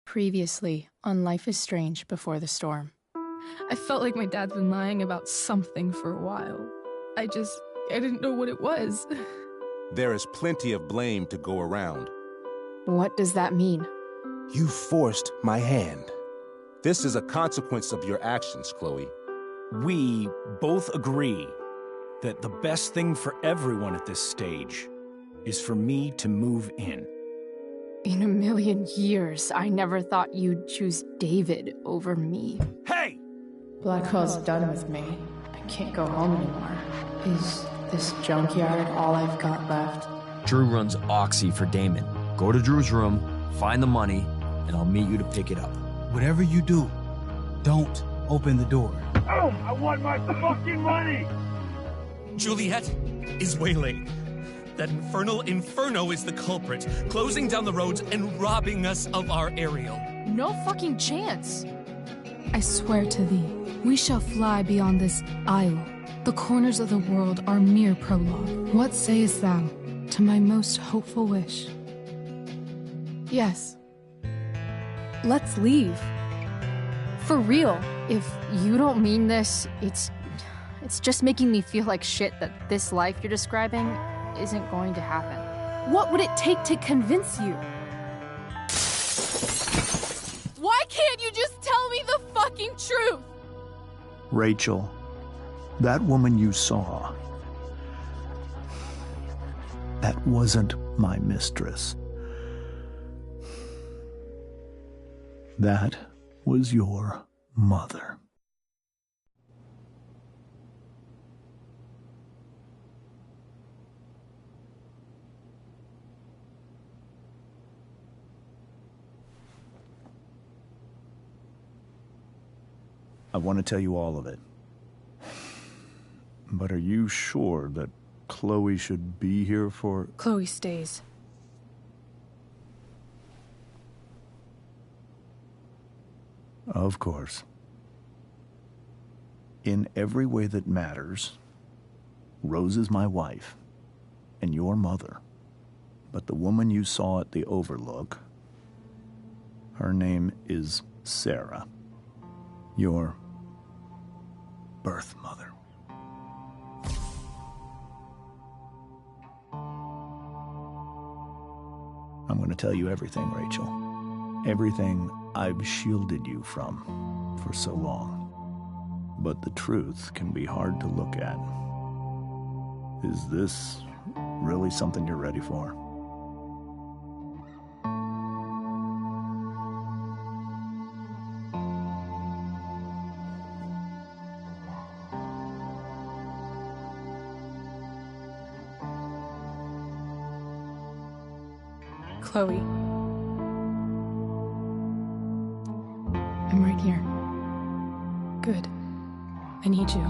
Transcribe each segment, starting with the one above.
Previously on Life is Strange Before the Storm. I felt like my dad's been lying about something for a while. I didn't know what it was. There is plenty of blame to go around. What does that mean? You forced my hand. This is a consequence of your actions, Chloe. We both agree that the best thing for everyone at this stage is for me to move in. In a million years, I never thought you'd choose David over me. Hey! Blackwell's done with me. I can't go home anymore. Is this junkyard all I've got left? Drew runs Oxy for Damon. Go to Drew's room, find the money, and I'll meet you to pick it up. Whatever you do, don't open the door. Oh, I want my fucking money! Juliet is waylaid. That infernal Inferno is the culprit, closing down the roads and robbing us of our aerial. No fucking chance. I swear to thee, we shall fly beyond this isle. The corners of the world are mere prologue. What sayest thou to my most hopeful wish? Yes. Let's leave. For real. If you don't mean this, it's just making me feel like shit that this life you're describing isn't going to happen. What would it take to convince you? Why can't you just tell me the fucking truth? Rachel, that woman you saw, that wasn't my mistress. That was your mother. I want to tell you all of it. But are you sure that Chloe should be here for... Chloe stays. Of course. In every way that matters, Rose is my wife and your mother. But the woman you saw at the Overlook, her name is Sarah. Your birth mother. I'm going to tell you everything, Rachel. Everything I've shielded you from for so long. But the truth can be hard to look at. Is this really something you're ready for? Chloe. I'm right here. Good. I need you.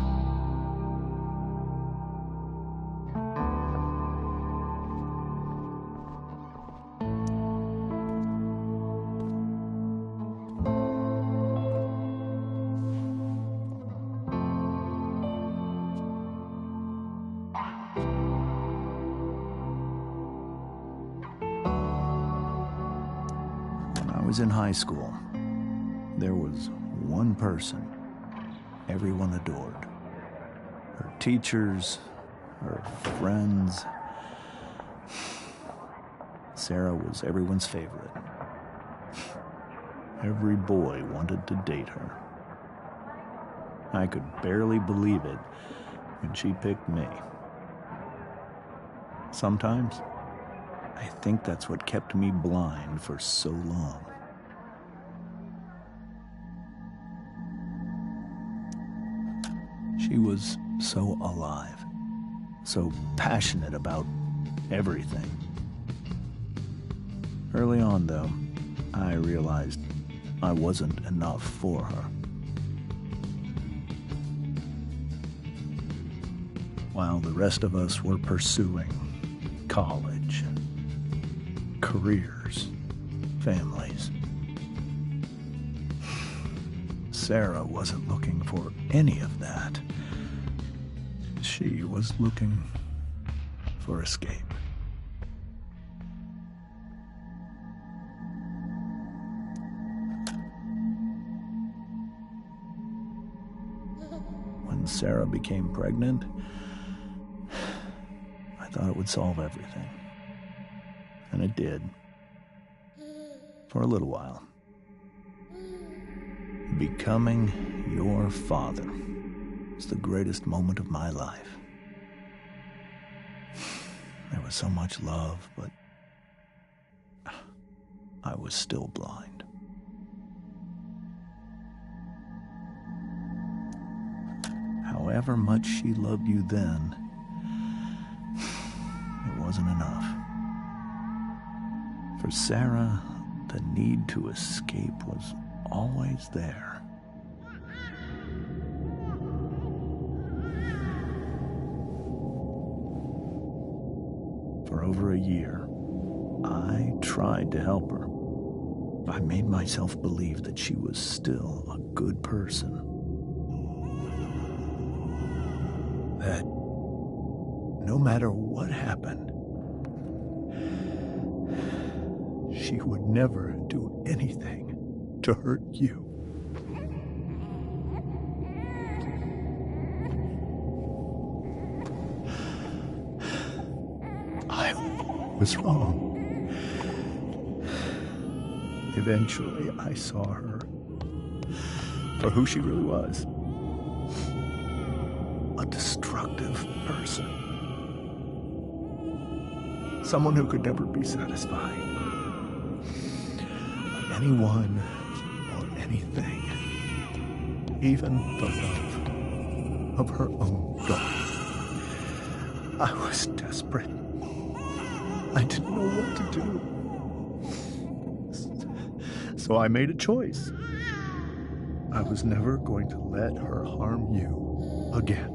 When I was in high school, there was one person everyone adored. Her teachers, her friends. Sarah was everyone's favorite. Every boy wanted to date her. I could barely believe it when she picked me. Sometimes, I think that's what kept me blind for so long. She was so alive, so passionate about everything. Early on, though, I realized I wasn't enough for her. While the rest of us were pursuing college, careers, families, Sarah wasn't looking for any of that. She was looking for escape. when Sarah became pregnant, I thought it would solve everything. And it did. For a little while. Becoming your father was the greatest moment of my life. There was so much love, but I was still blind. However much she loved you then, it wasn't enough. For Sarah, the need to escape was always there. For over a year, I tried to help her. I made myself believe that she was still a good person. That no matter what happened, she would never do anything to hurt you. I was wrong. Eventually, I saw her for who she really was. A destructive person. Someone who could never be satisfied by anyone or anything. Even the love of her own daughter. I was desperate. I didn't know what to do. So I made a choice. I was never going to let her harm you again.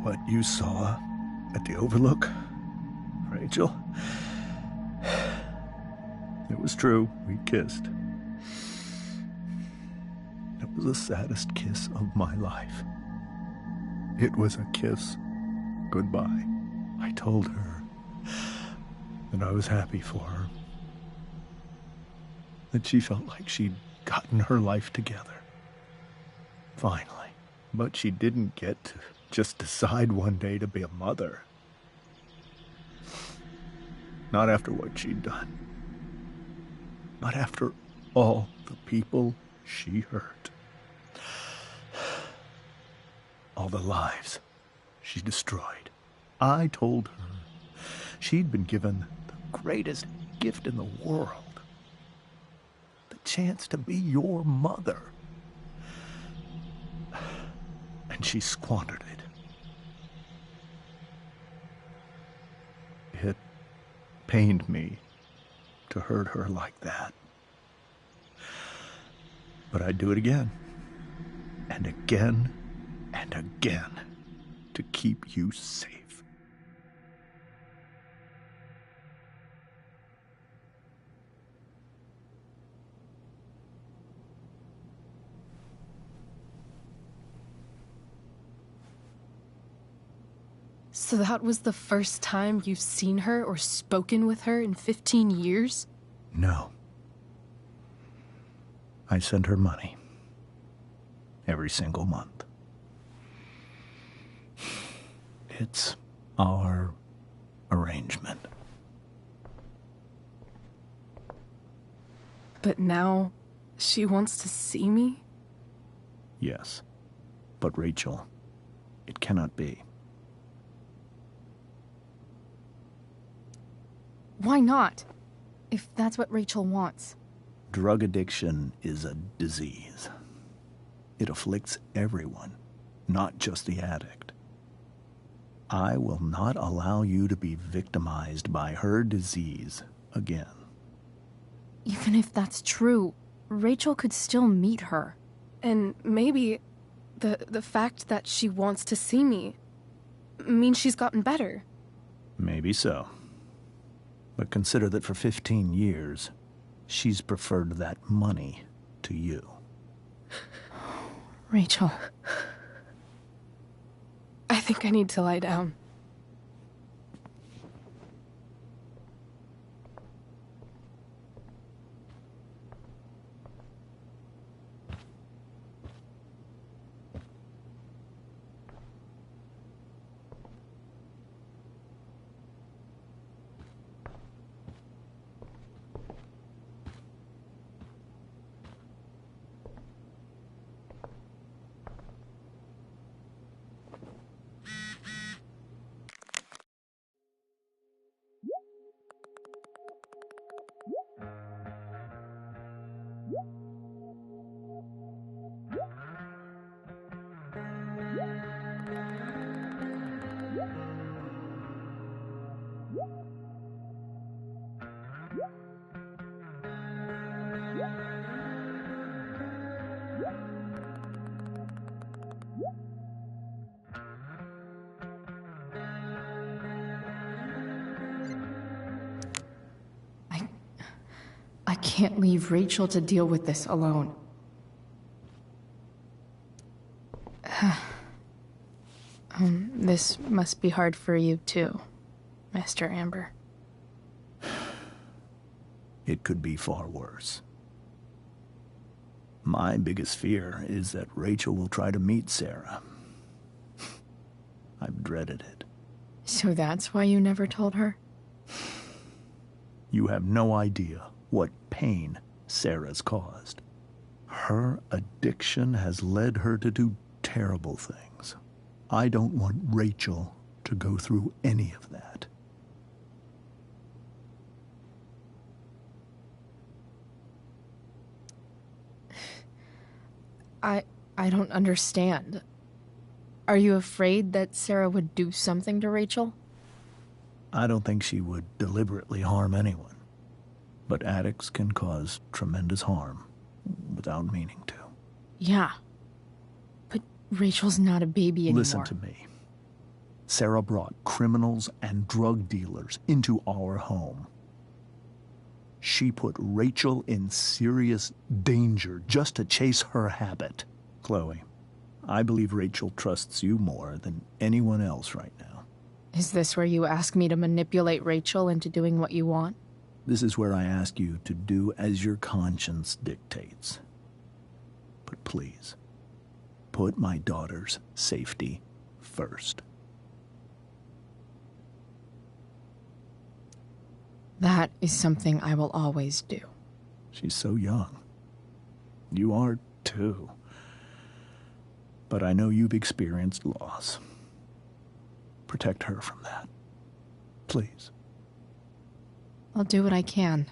What you saw at the Overlook, Rachel, it was true. We kissed. It was the saddest kiss of my life. It was a kiss goodbye. I told her that I was happy for her. That she felt like she'd gotten her life together. Finally. But she didn't get to just decide one day to be a mother. Not after what she'd done. Not after all the people she hurt. All the lives she destroyed. I told her she'd been given the greatest gift in the world. The chance to be your mother. And she squandered it. It pained me to hurt her like that. But I'd do it again. And again. And again. To keep you safe. So that was the first time you've seen her or spoken with her in 15 years? No. I sent her money. Every single month. It's our arrangement. But now, she wants to see me? Yes. But Rachel, it cannot be. Why not? If that's what Rachel wants. Drug addiction is a disease. It afflicts everyone, not just the addict. I will not allow you to be victimized by her disease again. Even if that's true, Rachel could still meet her. And maybe the fact that she wants to see me means she's gotten better. Maybe so. But consider that for 15 years, she's preferred that money to you. Rachel. I think I need to lie down. I can't leave Rachel to deal with this alone. This must be hard for you too, Master Amber. It could be far worse. My biggest fear is that Rachel will try to meet Sarah. I've dreaded it. So that's why you never told her? You have no idea what pain Sarah's caused. Her addiction has led her to do terrible things. I don't want Rachel to go through any of that. I don't understand. Are you afraid that Sarah would do something to Rachel? I don't think she would deliberately harm anyone. But addicts can cause tremendous harm without meaning to. Yeah. But Rachel's not a baby anymore. Listen to me. Sarah brought criminals and drug dealers into our home. She put Rachel in serious danger just to chase her habit. Chloe, I believe Rachel trusts you more than anyone else right now. Is this where you ask me to manipulate Rachel into doing what you want? This is where I ask you to do as your conscience dictates. But please, put my daughter's safety first. That is something I will always do. She's so young. You are too. But I know you've experienced loss. Protect her from that. Please. I'll do what I can.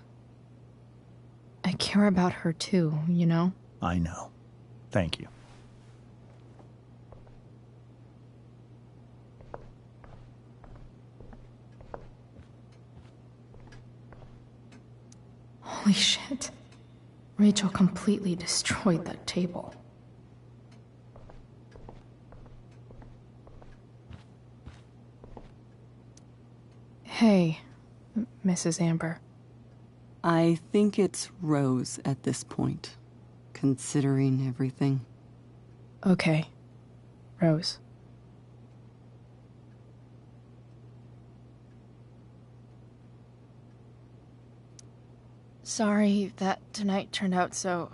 I care about her too, you know? I know. Thank you. Holy shit. Rachel completely destroyed that table. Hey, Mrs. Amber. I think it's Rose at this point, considering everything. Okay. Rose. Sorry that tonight turned out so...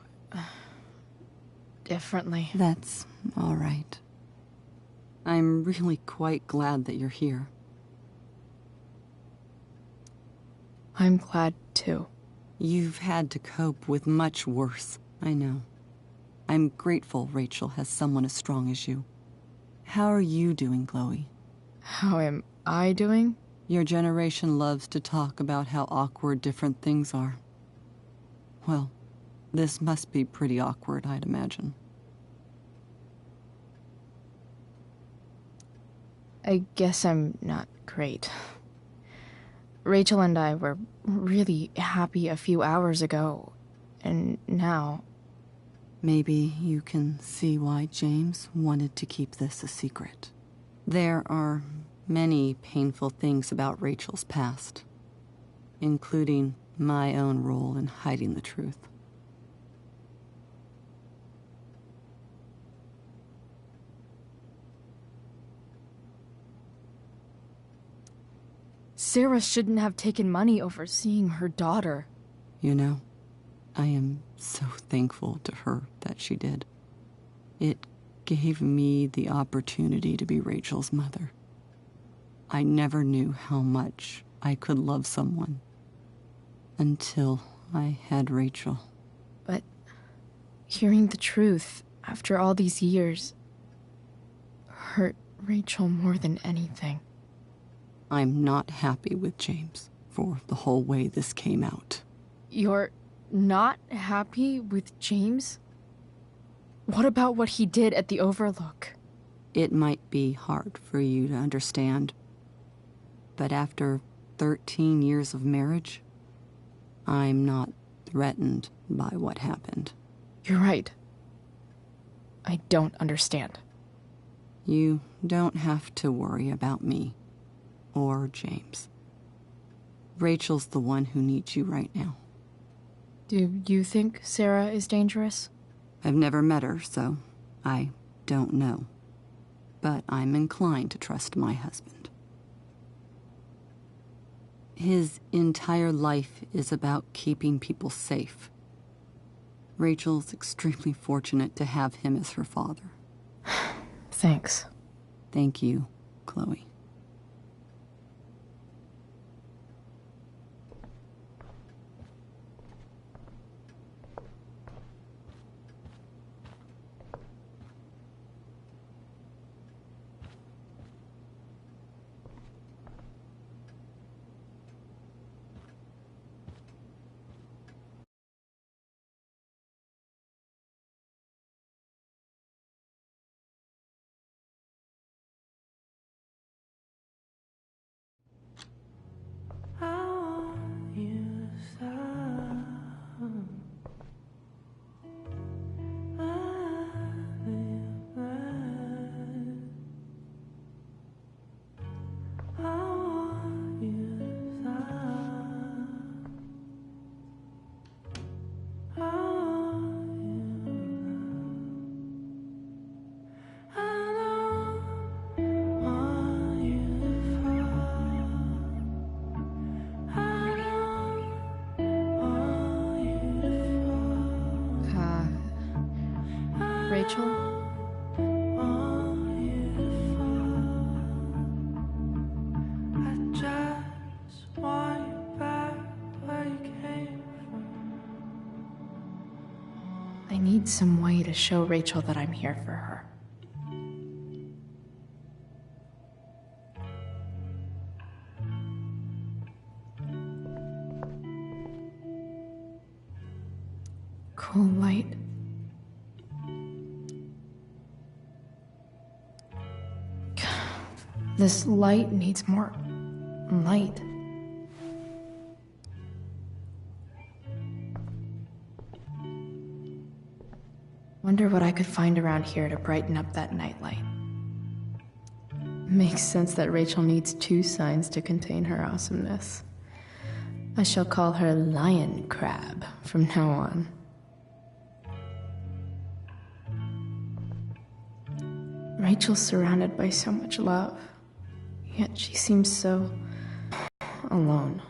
differently. That's all right. I'm really quite glad that you're here. I'm glad, too. You've had to cope with much worse, I know. I'm grateful Rachel has someone as strong as you. How are you doing, Chloe? How am I doing? Your generation loves to talk about how awkward different things are. Well, this must be pretty awkward, I'd imagine. I guess I'm not great. Rachel and I were really happy a few hours ago, and now... Maybe you can see why James wanted to keep this a secret. There are many painful things about Rachel's past, including my own role in hiding the truth. Sarah shouldn't have taken money over seeing her daughter. You know, I am so thankful to her that she did. It gave me the opportunity to be Rachel's mother. I never knew how much I could love someone until I had Rachel. But hearing the truth after all these years hurt Rachel more than anything. I'm not happy with James for the whole way this came out. You're not happy with James? What about what he did at the Overlook? It might be hard for you to understand, but after 13 years of marriage, I'm not threatened by what happened. You're right. I don't understand. You don't have to worry about me or James. Rachel's the one who needs you right now. Do you think Sarah is dangerous? I've never met her, so I don't know. But I'm inclined to trust my husband. His entire life is about keeping people safe. Rachel's extremely fortunate to have him as her father. Thanks. Thank you, Chloe. Rachel? I need some way to show Rachel that I'm here for her. Cool light. This light needs more light. Wonder what I could find around here to brighten up that nightlight. Makes sense that Rachel needs 2 signs to contain her awesomeness. I shall call her Lion Crab from now on. Rachel's surrounded by so much love, yet she seems so alone.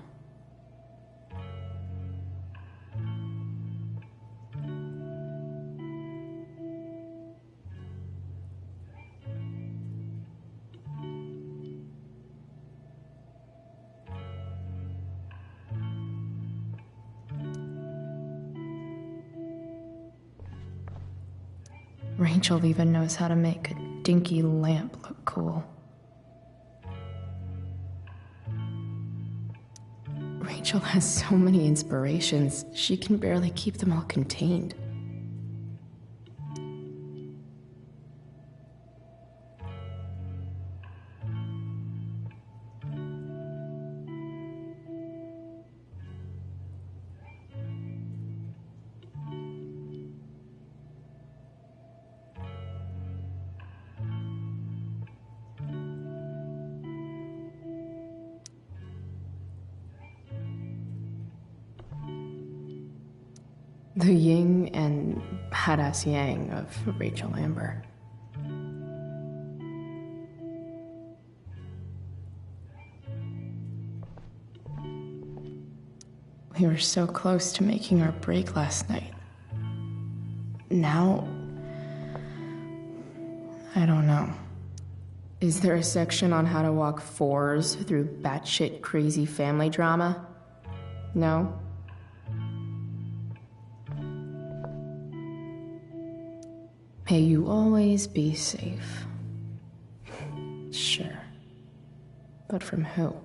Rachel even knows how to make a dinky lamp look cool. Rachel has so many inspirations, she can barely keep them all contained. The yin and badass yang of Rachel Amber. We were so close to making our break last night. Now, I don't know. Is there a section on how to walk fours through batshit crazy family drama? No? May you always be safe. Sure. But from who?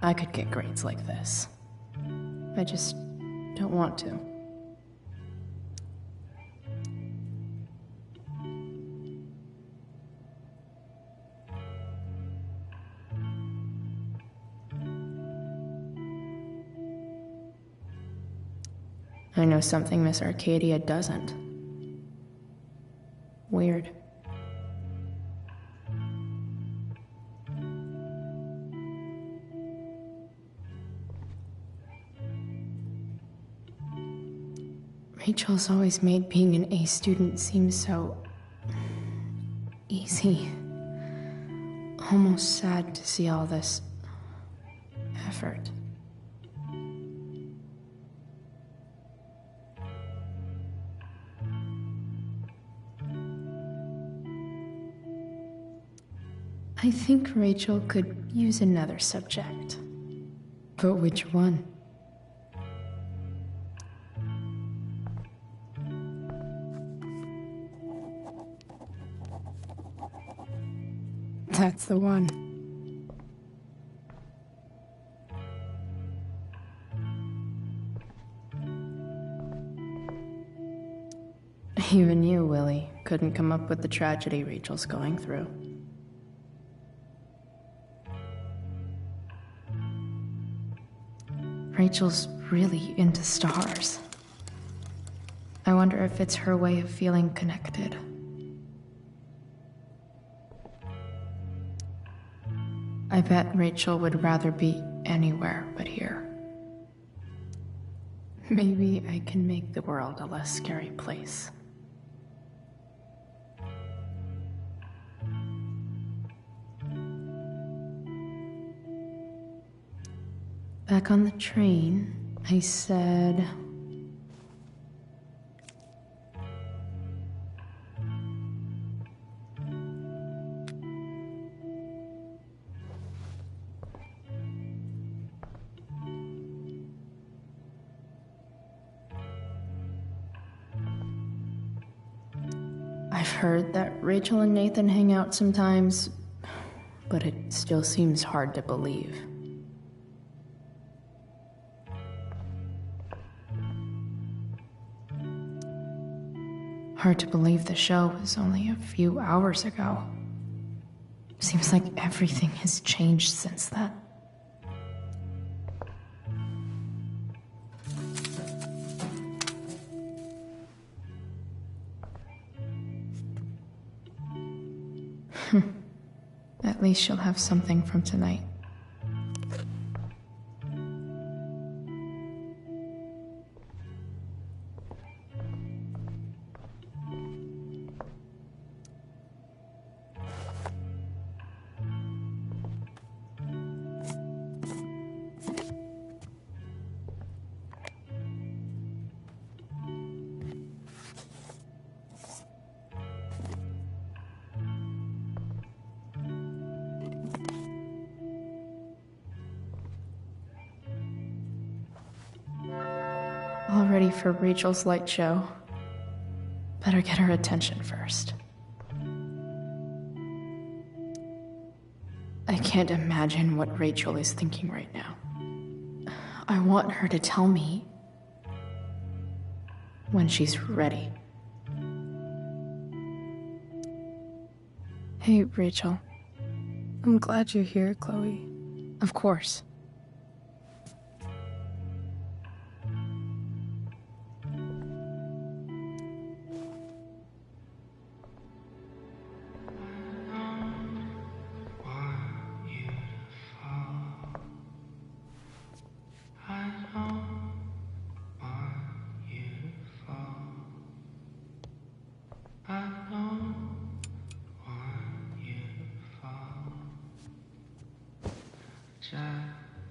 I could get grades like this. I just don't want to. I know something Miss Arcadia doesn't. Weird. Rachel's always made being an A student seem so easy. Almost sad to see all this effort. I think Rachel could use another subject. But which one? That's the one. Even you, Willie, couldn't come up with the tragedy Rachel's going through. Rachel's really into stars. I wonder if it's her way of feeling connected. I bet Rachel would rather be anywhere but here. Maybe I can make the world a less scary place. Back on the train, I said... I've heard that Rachel and Nathan hang out sometimes, but it still seems hard to believe. Hard to believe the show was only a few hours ago. Seems like everything has changed since then. At least she'll have something from tonight. All ready for Rachel's light show. Better get her attention first. I can't imagine what Rachel is thinking right now. I want her to tell me when she's ready. Hey, Rachel. I'm glad you're here, Chloe. Of course.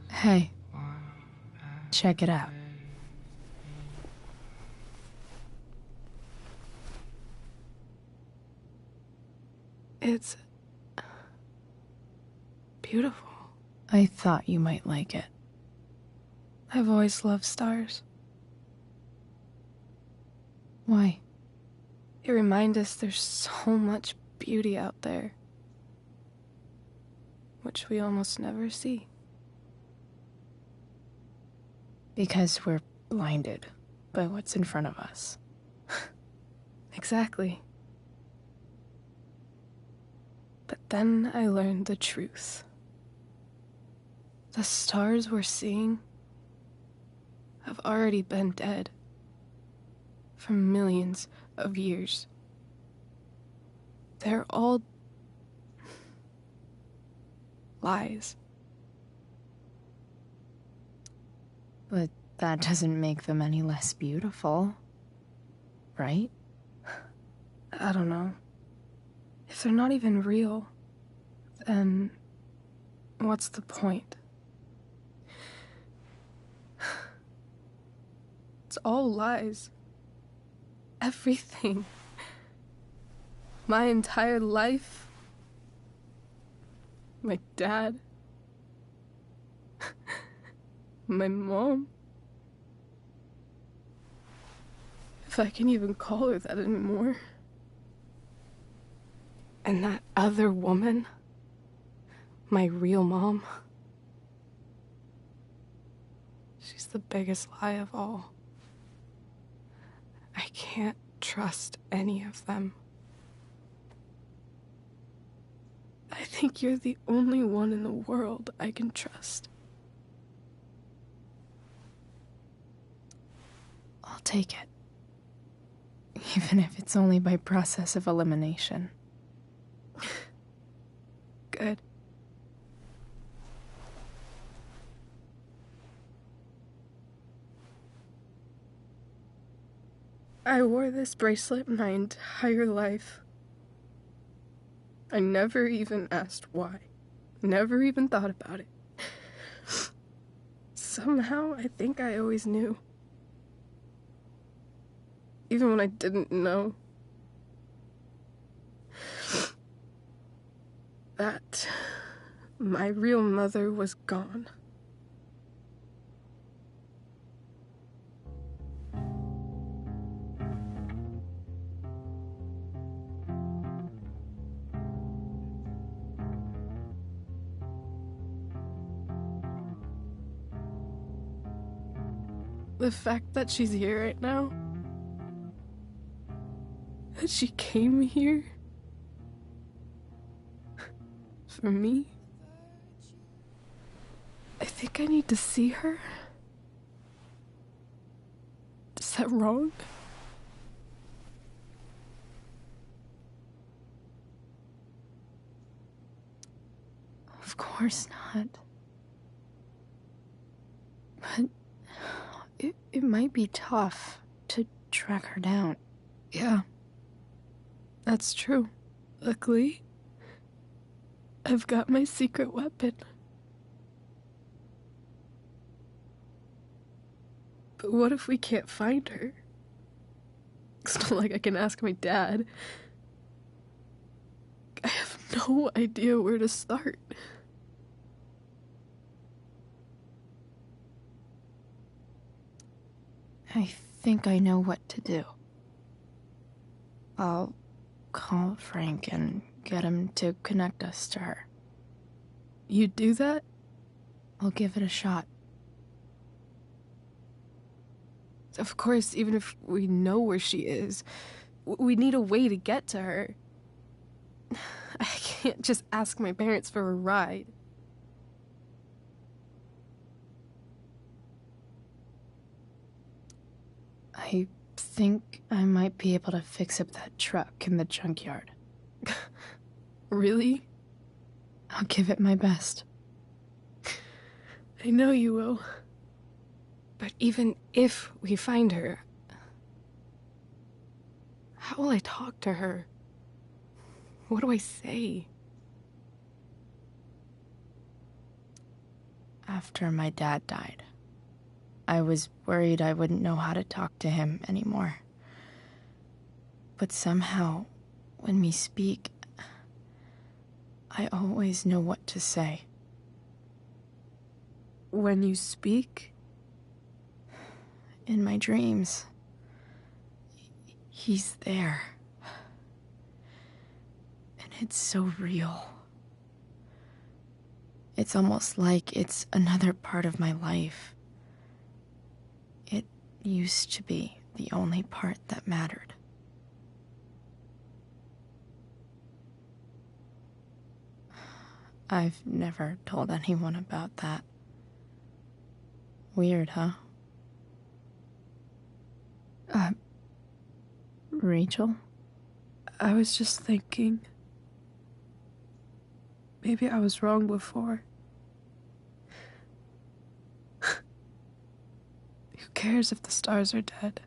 Hey, check it out. It's beautiful. I thought you might like it. I've always loved stars. Why? They remind us there's so much beauty out there, which we almost never see. Because we're blinded by what's in front of us. Exactly. But then I learned the truth. The stars we're seeing have already been dead for millions of years. They're all lies. But that doesn't make them any less beautiful, right? I don't know. If they're not even real, then what's the point? It's all lies. Everything. My entire life. My dad. My mom. If I can even call her that anymore. And that other woman. My real mom. She's the biggest lie of all. I can't trust any of them. I think you're the only one in the world I can trust. I'll take it. Even if it's only by process of elimination. Good. I wore this bracelet my entire life. I never even asked why. Never even thought about it. Somehow, I think I always knew. Even when I didn't know. That my real mother was gone. The fact that she's here right now, that she came here for me, I think I need to see her. Is that wrong? Of course not. But it might be tough to track her down. Yeah, that's true. Luckily, I've got my secret weapon. But what if we can't find her? It's not like I can ask my dad. I have no idea where to start. I think I know what to do. I'll call Frank and get him to connect us to her. You'd do that? I'll give it a shot. Of course, even if we know where she is, we need a way to get to her. I can't just ask my parents for a ride. I think I might be able to fix up that truck in the junkyard. Really? I'll give it my best. I know you will. But even if we find her, how will I talk to her? What do I say? After my dad died, I was worried I wouldn't know how to talk to him anymore. But somehow, when we speak, I always know what to say. When you speak? In my dreams. He's there. And it's so real. It's almost like it's another part of my life. It used to be the only part that mattered. I've never told anyone about that. Weird, huh? Rachel? I was just thinking. Maybe I was wrong before. Who cares if the stars are dead?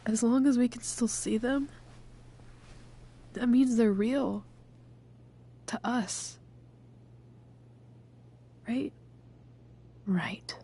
As long as we can still see them, that means they're real. To us. Right? Right.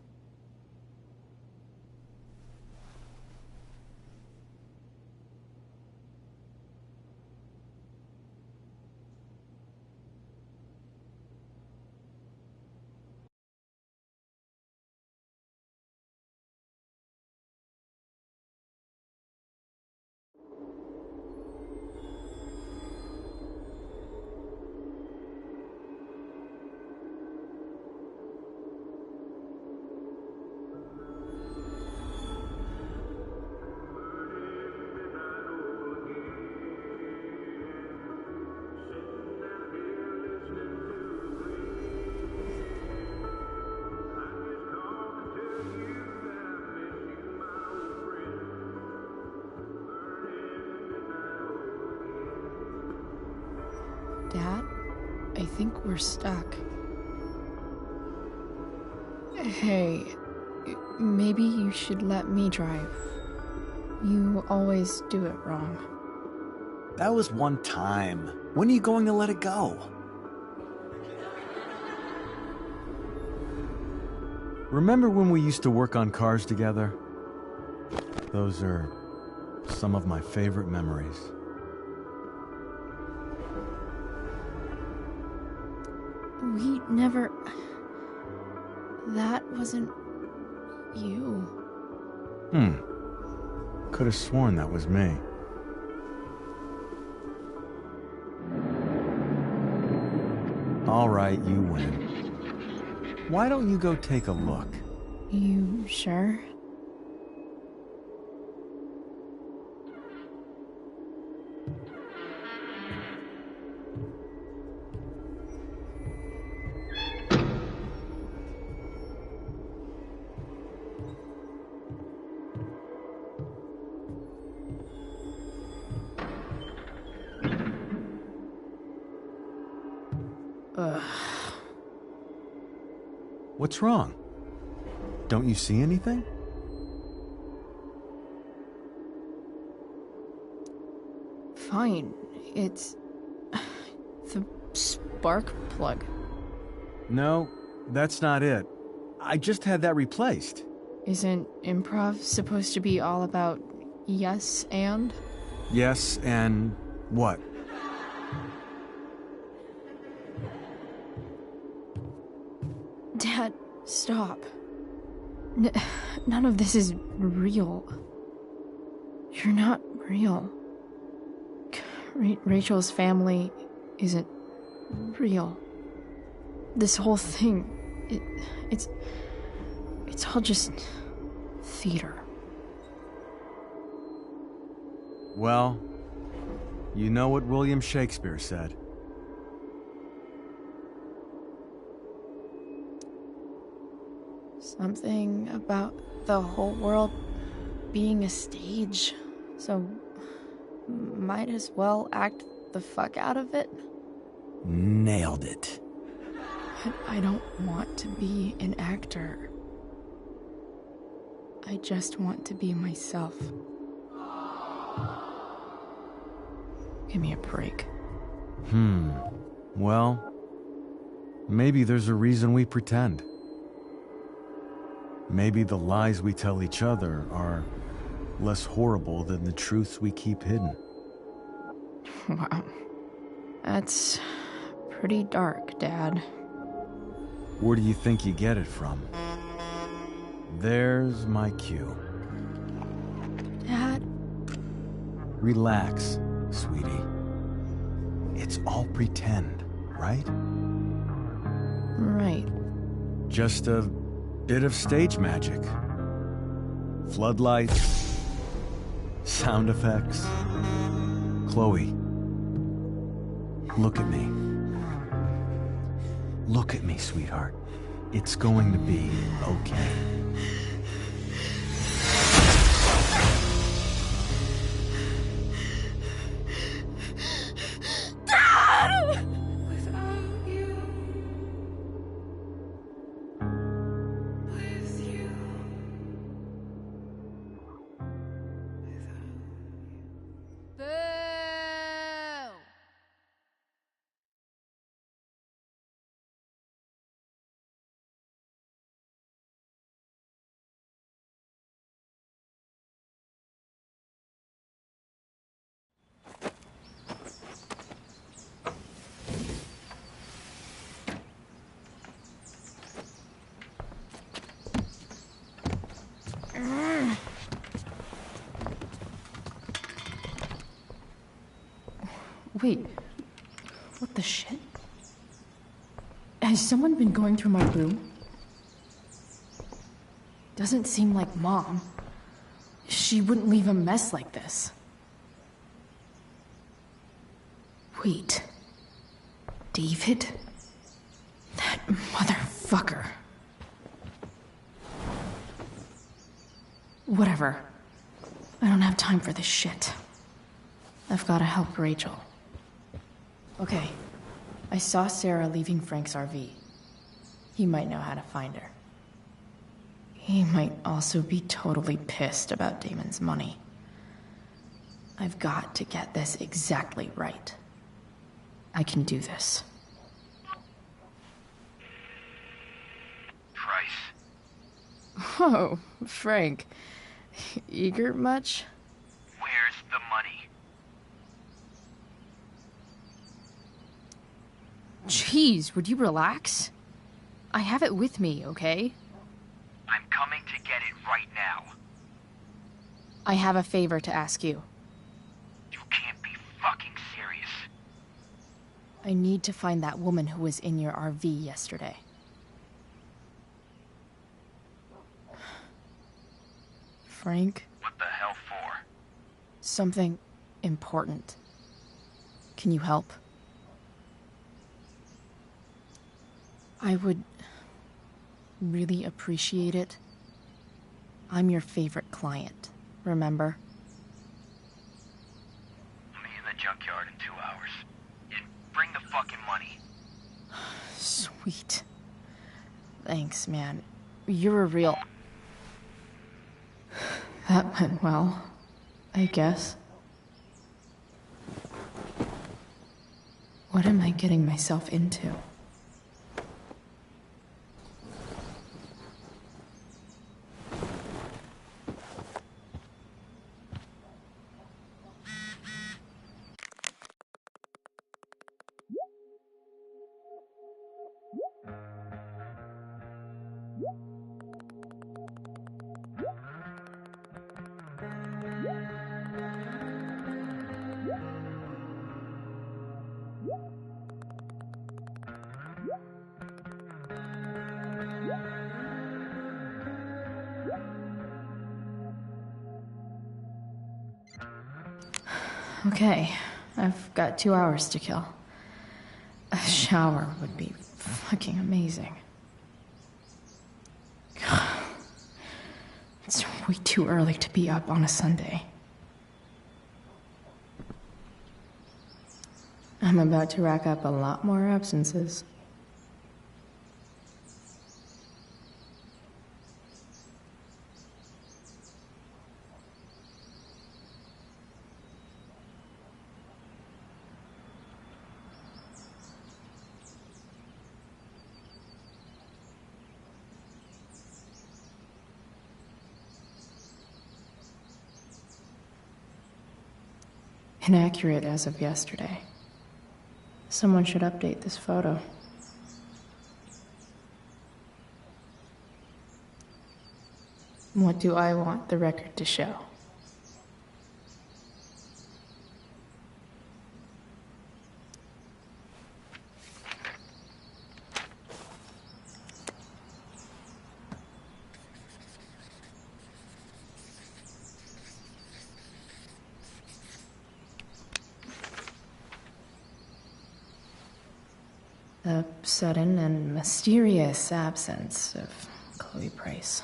Dad, I think we're stuck. Hey, maybe you should let me drive. You always do it wrong. That was one time. When are you going to let it go? Remember when we used to work on cars together? Those are some of my favorite memories. We never... That wasn't... you. Could have sworn that was me. All right, you win. Why don't you go take a look? You sure? What's wrong? Don't you see anything? Fine. It's... the spark plug. No, that's not it. I just had that replaced. Isn't improv supposed to be all about yes and? Yes, and what? Dad, stop. None of this is real. You're not real. Rachel's family isn't real. This whole thing, it's all just theater. Well, you know what William Shakespeare said. Something about the whole world being a stage, so might as well act the fuck out of it. Nailed it. But I don't want to be an actor. I just want to be myself. Give me a break. Well, maybe there's a reason we pretend. Maybe the lies we tell each other are less horrible than the truths we keep hidden. Wow. That's pretty dark, Dad. Where do you think you get it from? There's my cue. Dad? Relax, sweetie. It's all pretend, right? Right. Just a bit of stage magic. Floodlights, sound effects. Chloe, look at me. Look at me, sweetheart. It's going to be okay. Dad! Wait, what the shit? Has someone been going through my room? Doesn't seem like Mom. She wouldn't leave a mess like this. Wait. David? That motherfucker. Whatever. I don't have time for this shit. I've gotta help Rachel. Okay. I saw Sarah leaving Frank's RV. He might know how to find her. He might also be totally pissed about Damon's money. I've got to get this exactly right. I can do this. Price. Oh, Frank. Eager much? Where's the money? Jeez, would you relax? I have it with me, okay? I'm coming to get it right now. I have a favor to ask you. You can't be fucking serious. I need to find that woman who was in your RV yesterday. Frank? What the hell for? Something important. Can you help? I would really appreciate it. I'm your favorite client, remember? Meet in the junkyard in 2 hours. And bring the fucking money. Sweet. Thanks, man. You're a real... That went well, I guess. What am I getting myself into? Okay, I've got 2 hours to kill. A shower would be fucking amazing. It's way too early to be up on a Sunday. I'm about to rack up a lot more absences. Inaccurate as of yesterday. Someone should update this photo. What do I want the record to show? The sudden and mysterious absence of Chloe Price.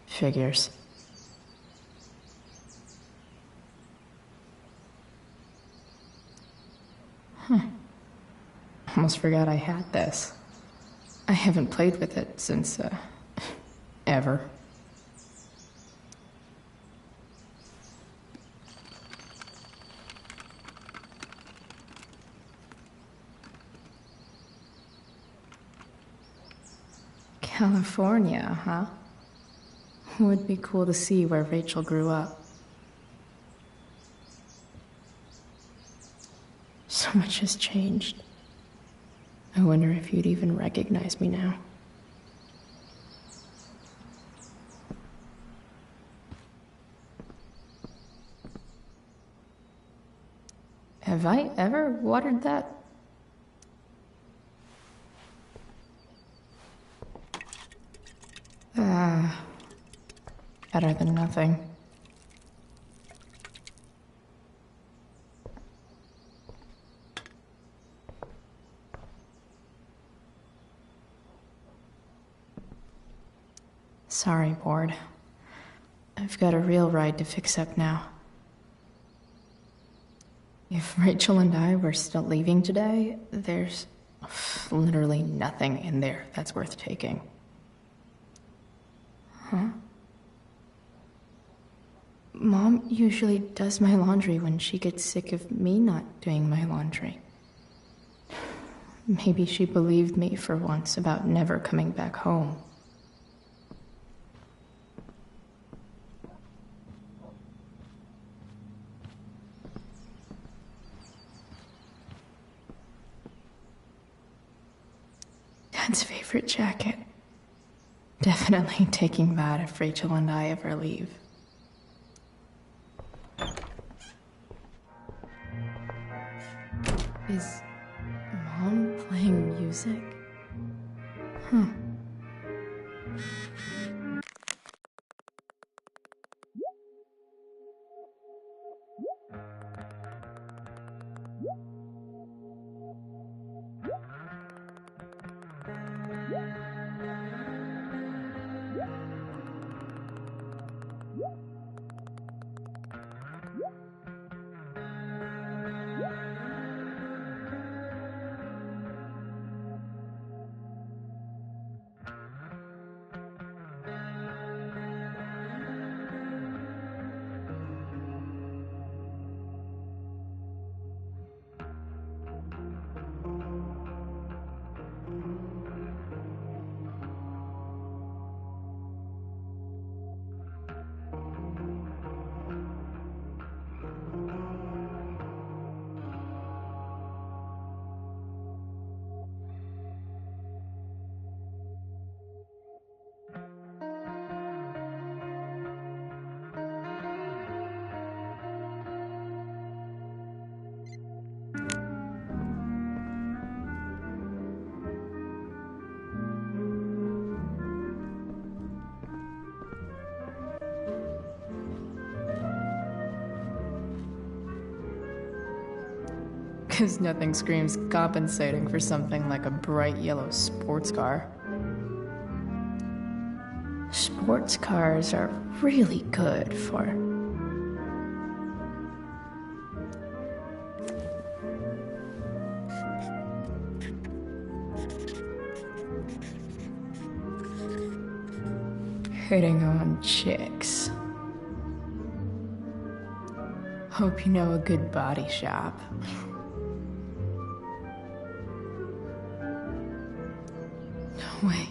Figures. Almost forgot I had this. I haven't played with it since, ever. California, huh? Would be cool to see where Rachel grew up. So much has changed. I wonder if you'd even recognize me now. Have I ever watered that? Better than nothing. Sorry, Ward. I've got a real ride to fix up now. If Rachel and I were still leaving today, there's literally nothing in there that's worth taking. Huh? Mom usually does my laundry when she gets sick of me not doing my laundry. Maybe she believed me for once about never coming back home. Dad's favorite jacket. Definitely taking that if Rachel and I ever leave. Is Mom playing music? Huh. 'Cause nothing screams compensating for something like a bright yellow sports car. Sports cars are really good for... hitting on chicks. Hope you know a good body shop. No way.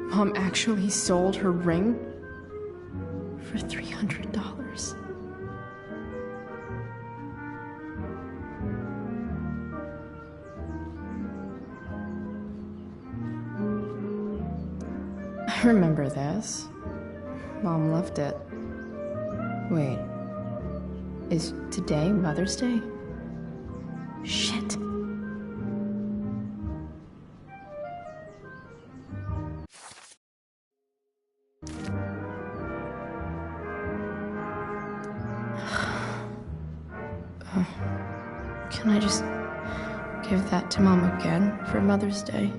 Mom actually sold her ring for $300. I remember this. Mom left it. Wait. Is today Mother's Day? Shit. Can I just give that to Mom again for Mother's Day?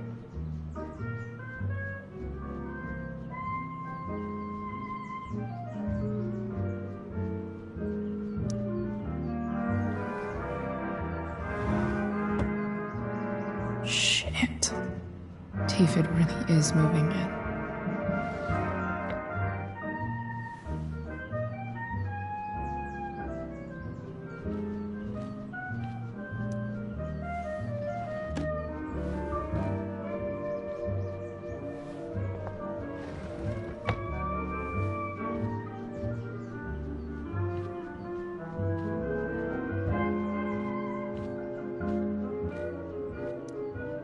Shit. David really is moving in.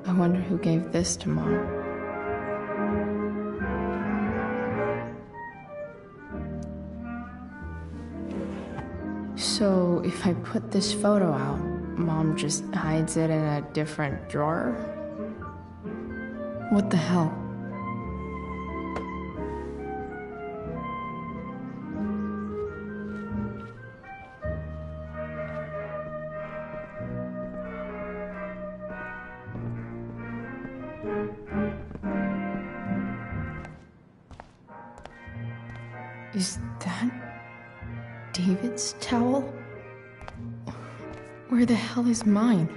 I wonder who gave this to Mom. So, if I put this photo out, Mom just hides it in a different drawer? What the hell? Is that David's towel? Where the hell is mine?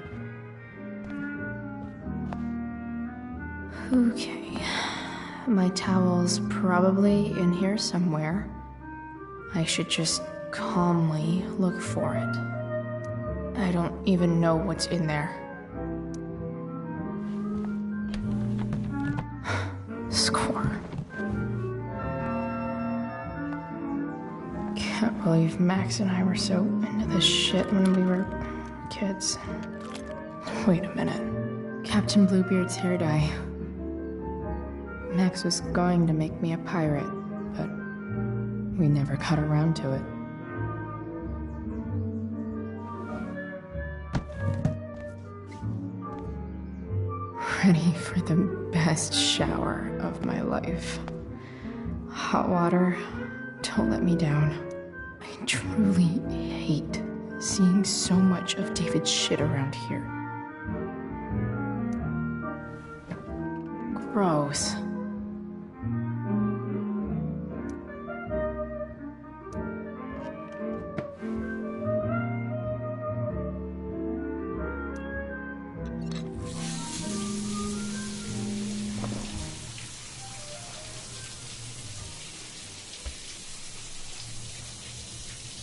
Okay, my towel's probably in here somewhere. I should just calmly look for it. I don't even know what's in there. Score. Can't believe Max and I were so into this shit when we were kids. Wait a minute. Captain Bluebeard's hair dye. Max was going to make me a pirate, but we never got around to it. Ready for the best shower of my life. Hot water, don't let me down. I truly hate seeing so much of David's shit around here. Gross.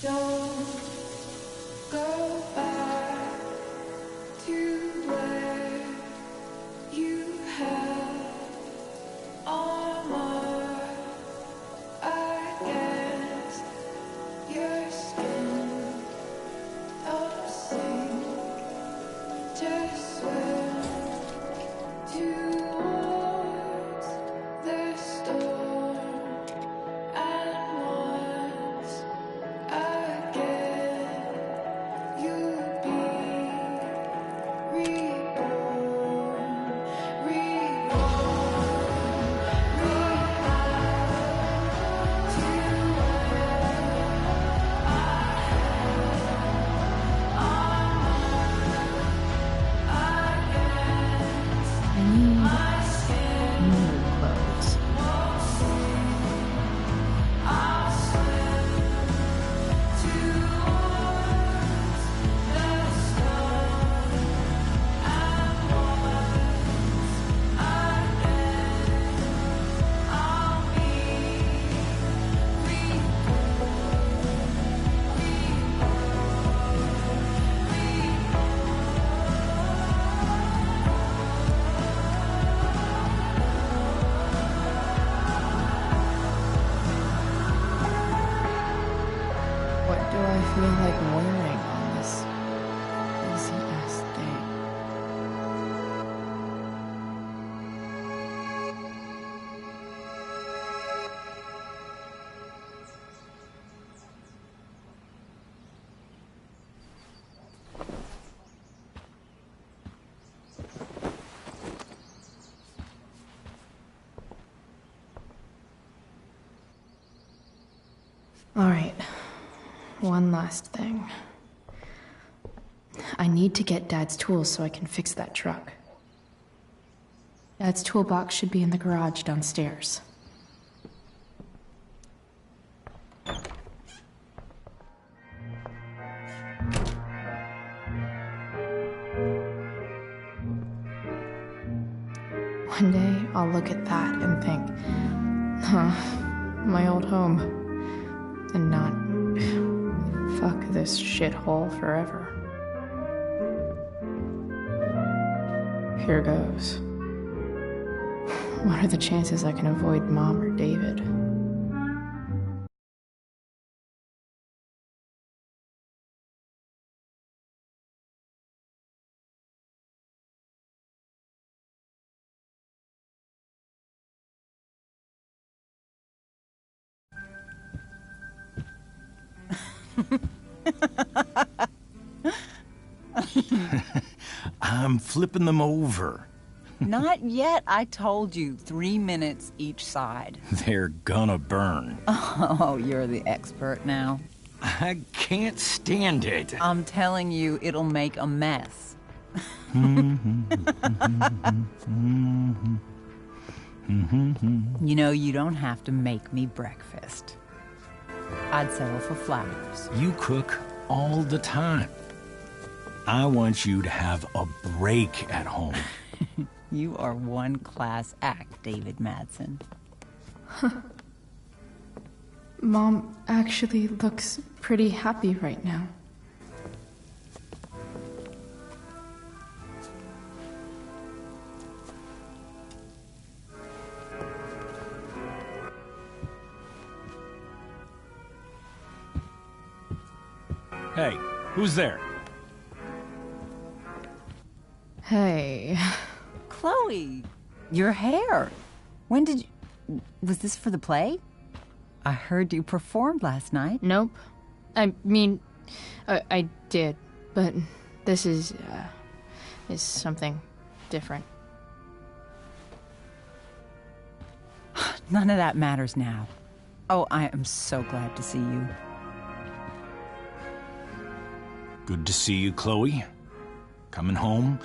Don't go back to where you had I feel like wearing on this easy-ass day. All right, one last thing. I need to get Dad's tools so I can fix that truck. Dad's toolbox should be in the garage downstairs. One day, I'll look at that and think, huh, my old home. And not, fuck this shithole forever. Here goes. What are the chances I can avoid Mom or David? I'm flipping them over. Not yet. I told you 3 minutes each side. They're gonna burn. Oh, you're the expert now. I can't stand it. I'm telling you, it'll make a mess. You know, you don't have to make me breakfast. I'd settle for flowers. You cook all the time. I want you to have a break at home. You are one class act, David Madsen. Mom actually looks pretty happy right now. Hey, who's there? Hey. Chloe, your hair. When did you... Was this for the play? I heard you performed last night. Nope. I mean, I did, but this is something different. None of that matters now. Oh, I am so glad to see you. Good to see you, Chloe. Coming home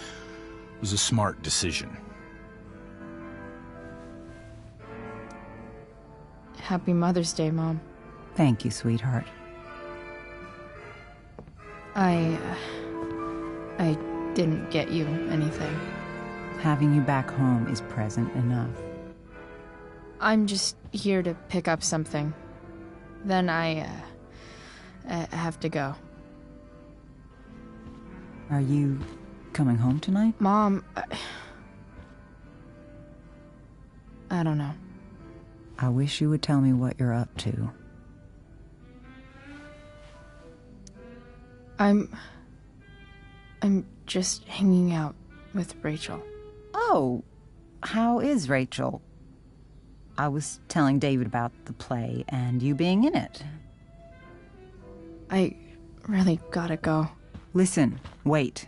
was a smart decision. Happy Mother's Day, Mom. Thank you, sweetheart. I didn't get you anything. Having you back home is present enough. I'm just here to pick up something. Then I have to go. Are you coming home tonight? Mom, I don't know. I wish you would tell me what you're up to. I'm just hanging out with Rachel. Oh, how is Rachel? I was telling David about the play and you being in it. I really gotta go. Listen, wait.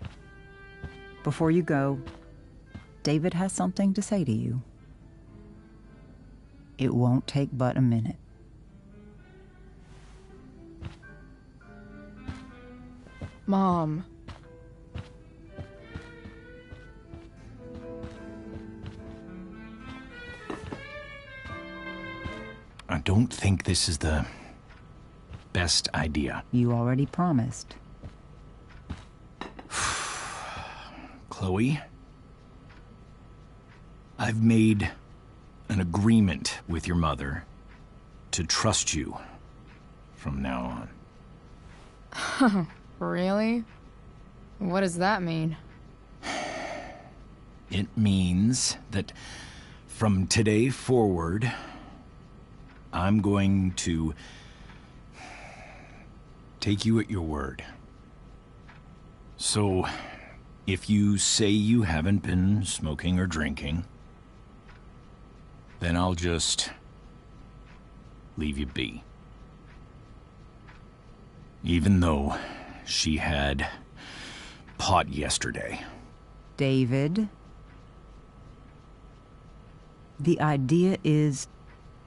Before you go, David has something to say to you. It won't take but a minute. Mom. I don't think this is the best idea. You already promised. Chloe, I've made an agreement with your mother to trust you from now on. Really? What does that mean? It means that from today forward, I'm going to take you at your word. So, if you say you haven't been smoking or drinking, then I'll just leave you be. Even though she had pot yesterday. David, the idea is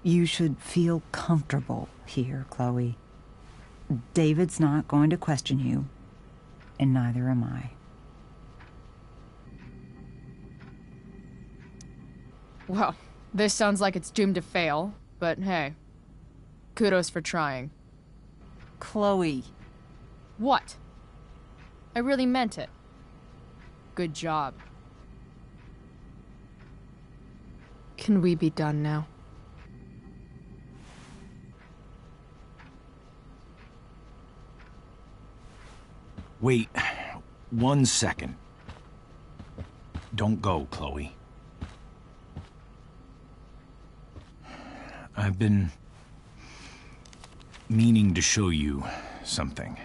you should feel comfortable here, Chloe. David's not going to question you, and neither am I. Well, this sounds like it's doomed to fail, but hey, kudos for trying. Chloe. What? I really meant it. Good job. Can we be done now? Wait 1 second. Don't go, Chloe. I've been meaning to show you something.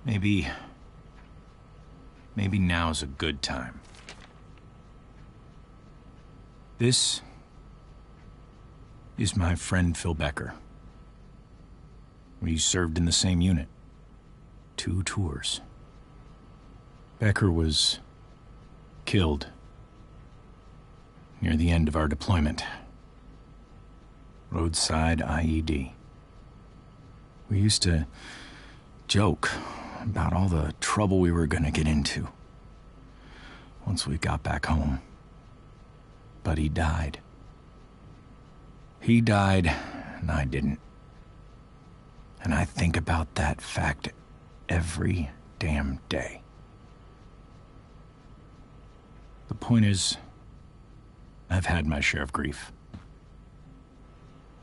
Maybe now's a good time. This is my friend Phil Becker. We served in the same unit. 2 tours. Becker was killed near the end of our deployment. Roadside IED. We used to joke about all the trouble we were gonna get into once we got back home. But he died. He died, and I didn't. And I think about that fact every damn day. The point is, I've had my share of grief.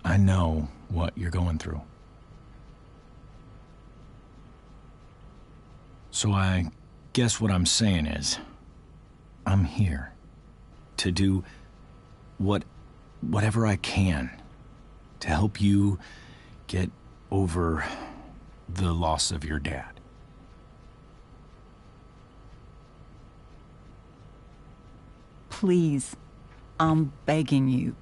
I know what you're going through. So I guess what I'm saying is, I'm here to do whatever I can to help you get over the loss of your dad. Please, I'm begging you.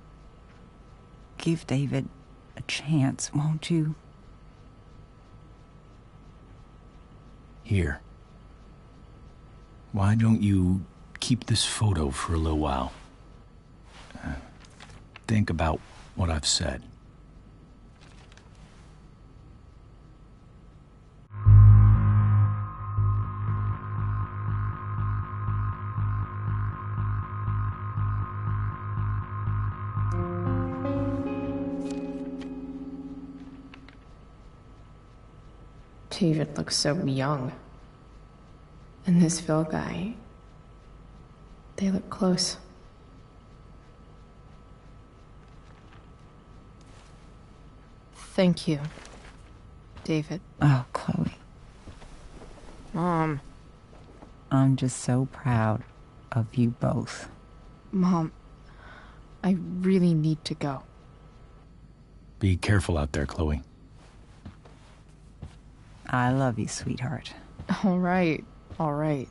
Give David a chance, won't you? Here. Why don't you keep this photo for a little while? Think about what I've said. David looks so young. And this Phil guy, they look close. Thank you, David. Oh, Chloe. Mom. I'm just so proud of you both. Mom, I really need to go. Be careful out there, Chloe. I love you, sweetheart. All right, all right.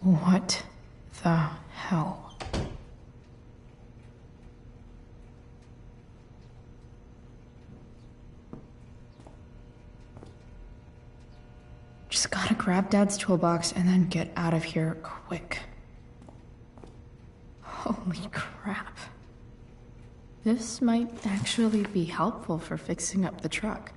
What the hell? Just gotta grab Dad's toolbox and then get out of here quick. Holy crap. This might actually be helpful for fixing up the truck.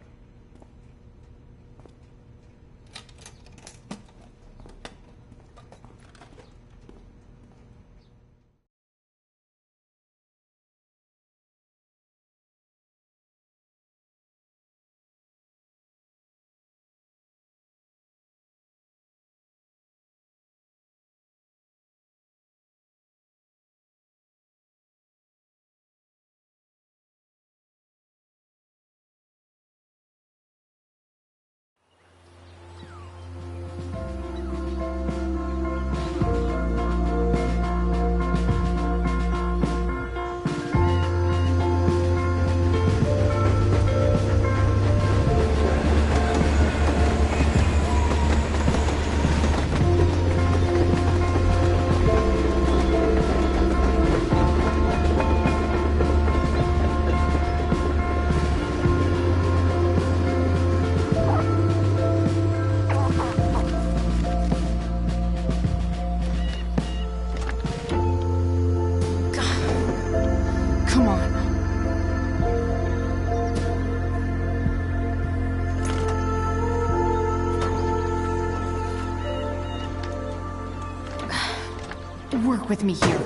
Work with me here.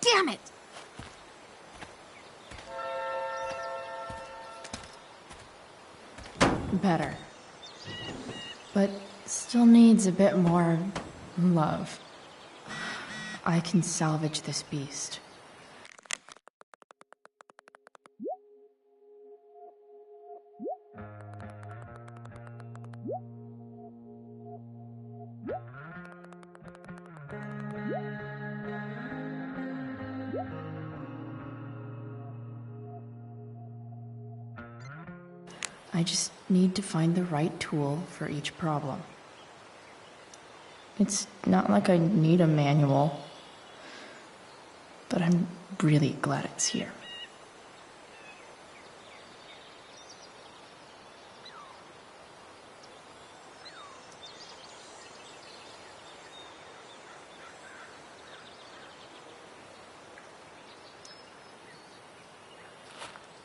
Damn it! Better. But still needs a bit more love. I can salvage this beast. I just need to find the right tool for each problem. It's not like I need a manual, but I'm really glad it's here.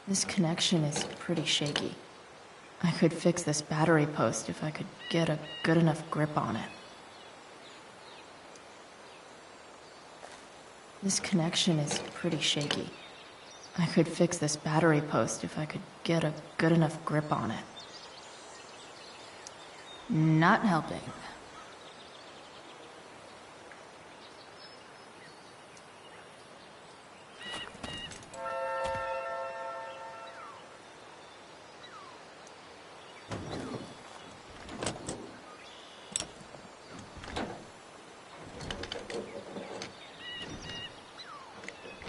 This connection is pretty shaky. I could fix this battery post if I could get a good enough grip on it. This connection is pretty shaky. I could fix this battery post if I could get a good enough grip on it. Not helping.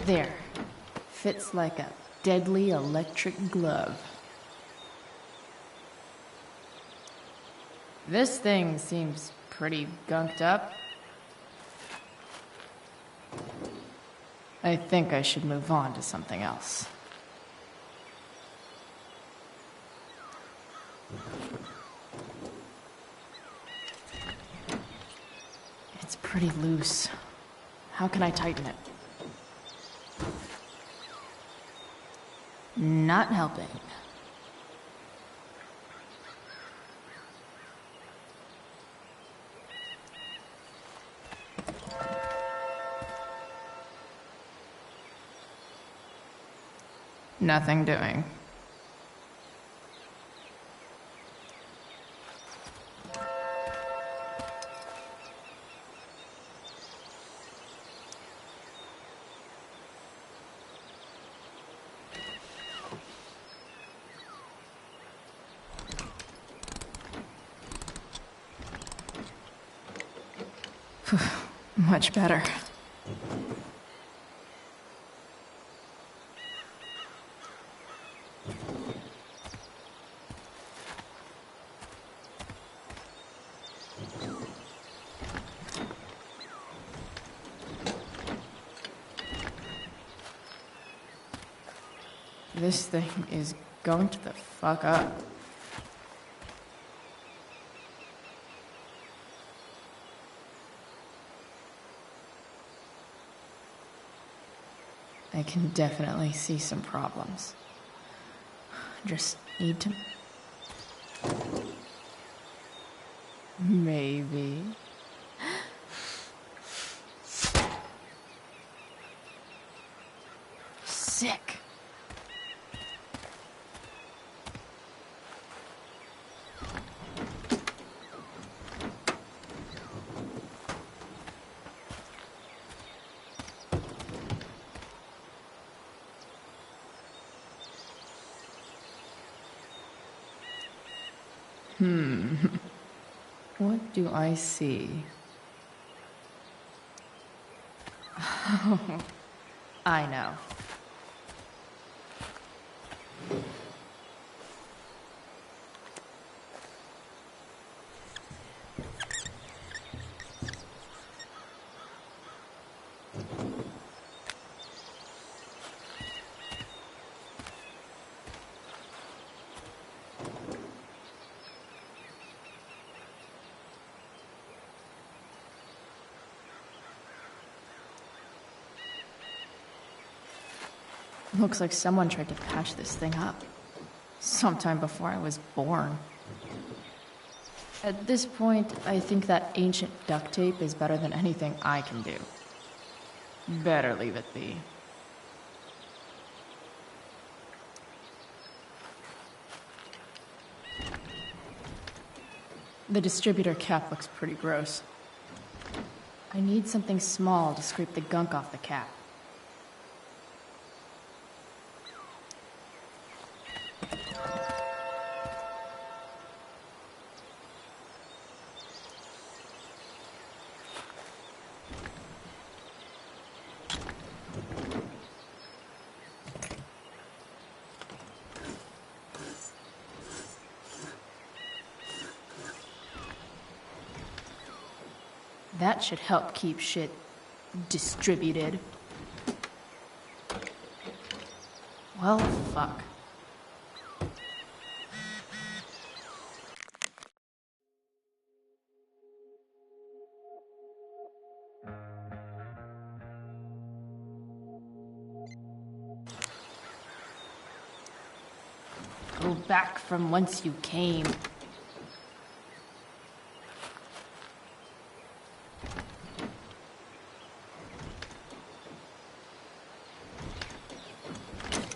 There. Fits like a deadly electric glove. This thing seems pretty gunked up. I think I should move on to something else. It's pretty loose. How can I tighten it? Not helping. Nothing doing. Much better. This thing is going to the fuck up. I can definitely see some problems. Just need to... Maybe... Sick. What do I see? I know. Looks like someone tried to patch this thing up. Sometime before I was born. At this point, I think that ancient duct tape is better than anything I can do. Better leave it be. The distributor cap looks pretty gross. I need something small to scrape the gunk off the cap. That should help keep shit distributed. Well, fuck. Go back from whence you came.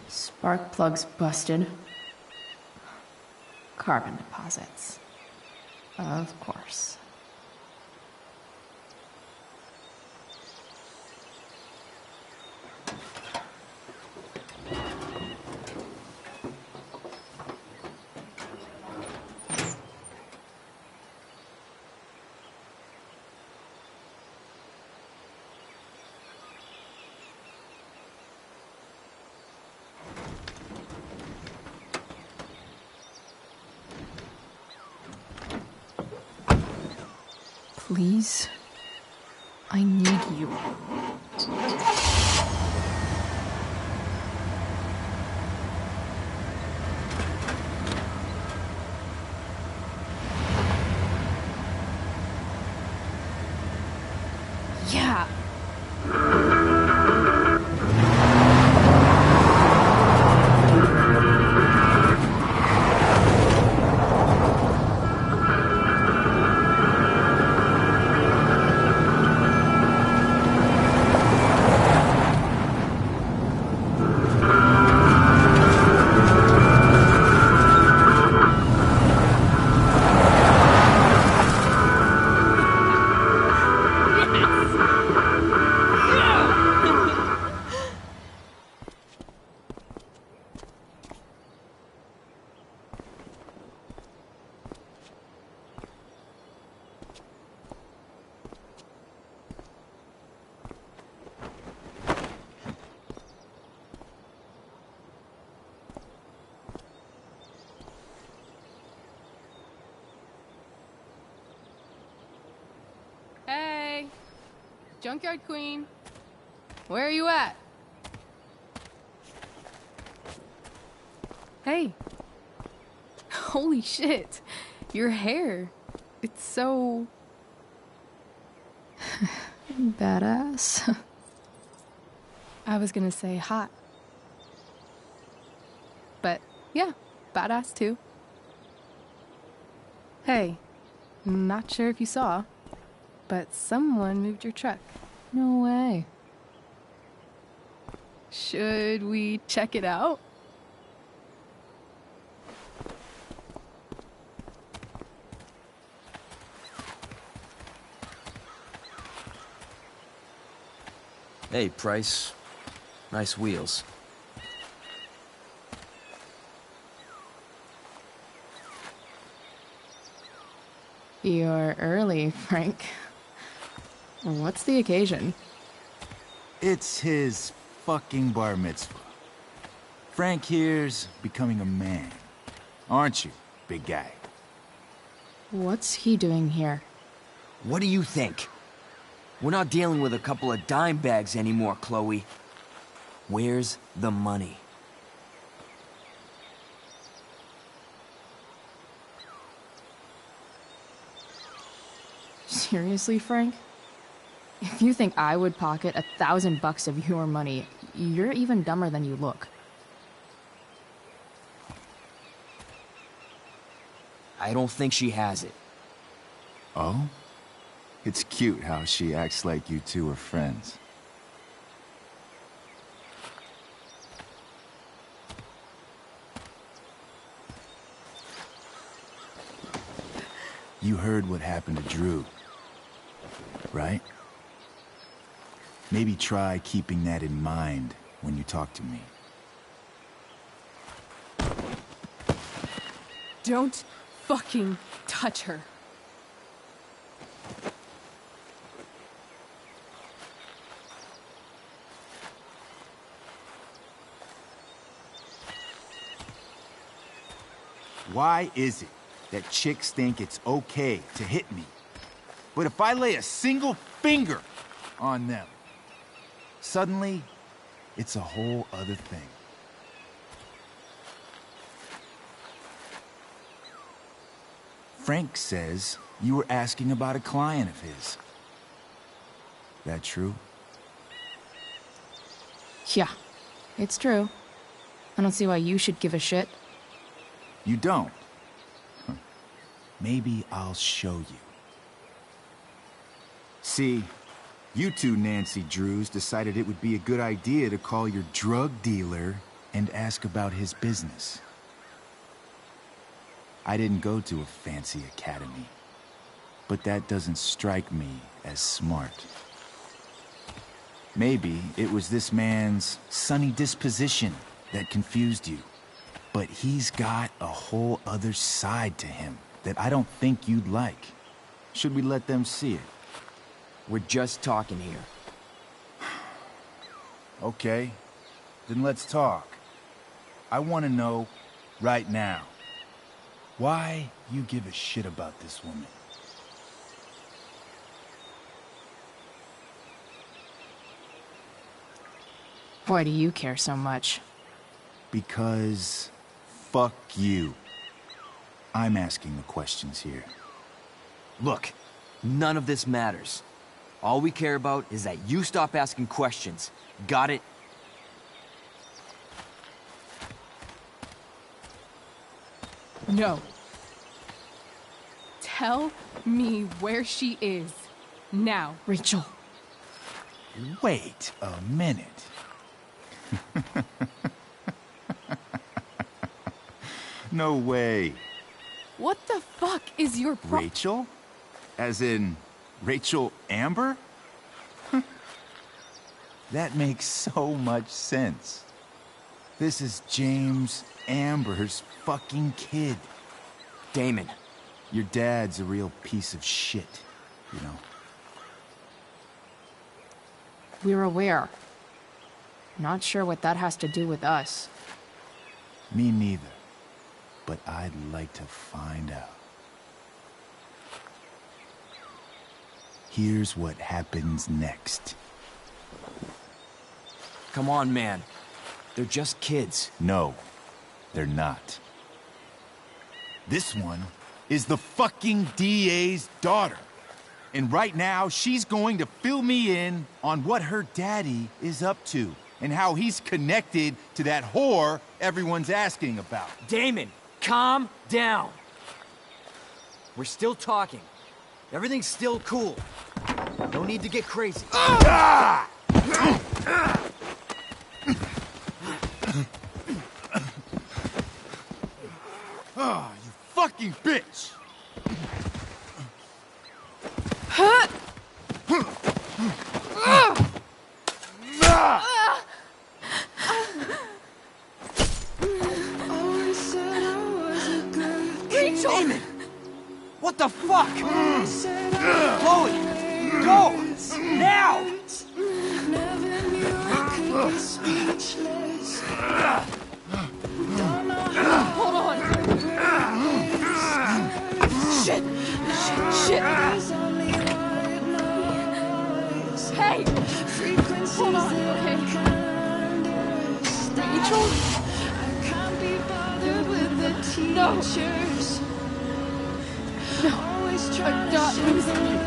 Spark plugs busted. Carbon deposits. Of course. Please, I need you. Yeah. Hey, Junkyard Queen, where are you at? Hey, holy shit, your hair, it's so... Badass. I was gonna say hot. But yeah, badass too. Hey, not sure if you saw, but someone moved your truck. No way. Should we check it out? Hey, Price. Nice wheels. You're early, Frank. What's the occasion? It's his fucking bar mitzvah. Frank here's becoming a man. Aren't you, big guy? What's he doing here? What do you think? We're not dealing with a couple of dime bags anymore, Chloe. Where's the money? Seriously, Frank? If you think I would pocket $1,000 of your money, you're even dumber than you look. I don't think she has it. Oh? It's cute how she acts like you two are friends. You heard what happened to Drew, right? Maybe try keeping that in mind when you talk to me. Don't fucking touch her. Why is it that chicks think it's okay to hit me? But if I lay a single finger on them, suddenly, it's a whole other thing. Frank says you were asking about a client of his. That true? Yeah, it's true. I don't see why you should give a shit. You don't? Huh. Maybe I'll show you. See, you two Nancy Drews decided it would be a good idea to call your drug dealer and ask about his business. I didn't go to a fancy academy, but that doesn't strike me as smart. Maybe it was this man's sunny disposition that confused you, but he's got a whole other side to him that I don't think you'd like. Should we let them see it? We're just talking here. Okay, then let's talk. I want to know, right now, why you give a shit about this woman. Why do you care so much? Because fuck you. I'm asking the questions here. Look, none of this matters. All we care about is that you stop asking questions. Got it? No. Tell me where she is. Now. Rachel. Wait a minute. No way. What the fuck is your Rachel? As in, Rachel Amber? That makes so much sense. This is James Amber's fucking kid. Damon. Your dad's a real piece of shit, you know. We're aware. Not sure what that has to do with us. Me neither. But I'd like to find out. Here's what happens next. Come on, man. They're just kids. No, they're not. This one is the fucking DA's daughter. And right now, she's going to fill me in on what her daddy is up to and how he's connected to that whore everyone's asking about. Damon, calm down. We're still talking. Everything's still cool. No need to get crazy. Ah! Oh, you fucking bitch! Rachel! Damon! What the fuck? Chloe! Go! Now! Hold on! Shit! Shit! Hey! Hold on, okay? Rachel? No! No! I'm not losing you!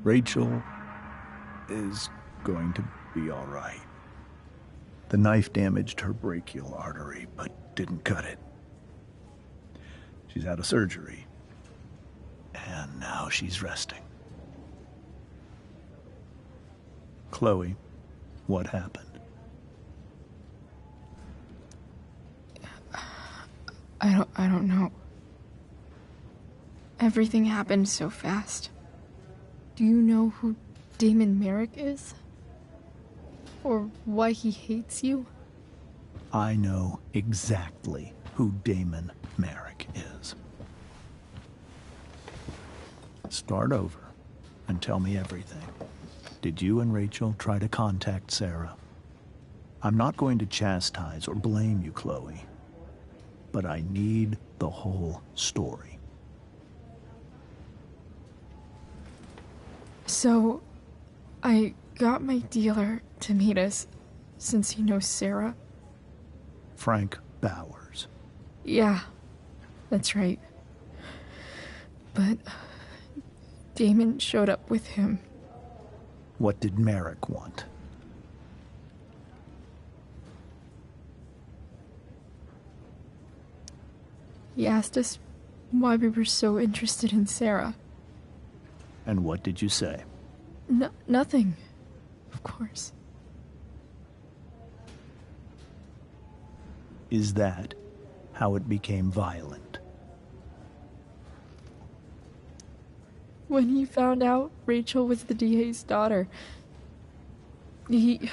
Rachel is going to be all right. The knife damaged her brachial artery, but didn't cut it. She's out of surgery, and now she's resting. Chloe, what happened? I don't know. Everything happened so fast. Do you know who Damon Merrick is? Or why he hates you? I know exactly who Damon Merrick is. Start over and tell me everything. Did you and Rachel try to contact Sarah? I'm not going to chastise or blame you, Chloe, but I need the whole story. So, I got my dealer to meet us, since he knows Sarah. Frank Bowers. Yeah, that's right. But Damon showed up with him. What did Merrick want? He asked us why we were so interested in Sarah. And what did you say? Nothing, of course. Is that how it became violent? When he found out Rachel was the DA's daughter, he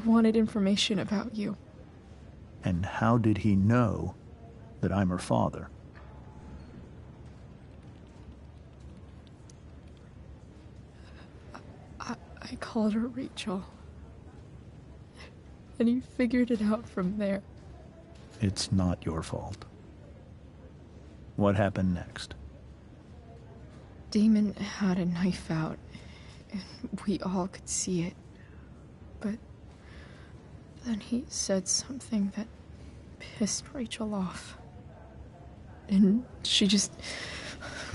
wanted information about you. And how did he know that I'm her father? I called her Rachel. And he figured it out from there. It's not your fault. What happened next? Damon had a knife out, and we all could see it. But then he said something that pissed Rachel off. And she just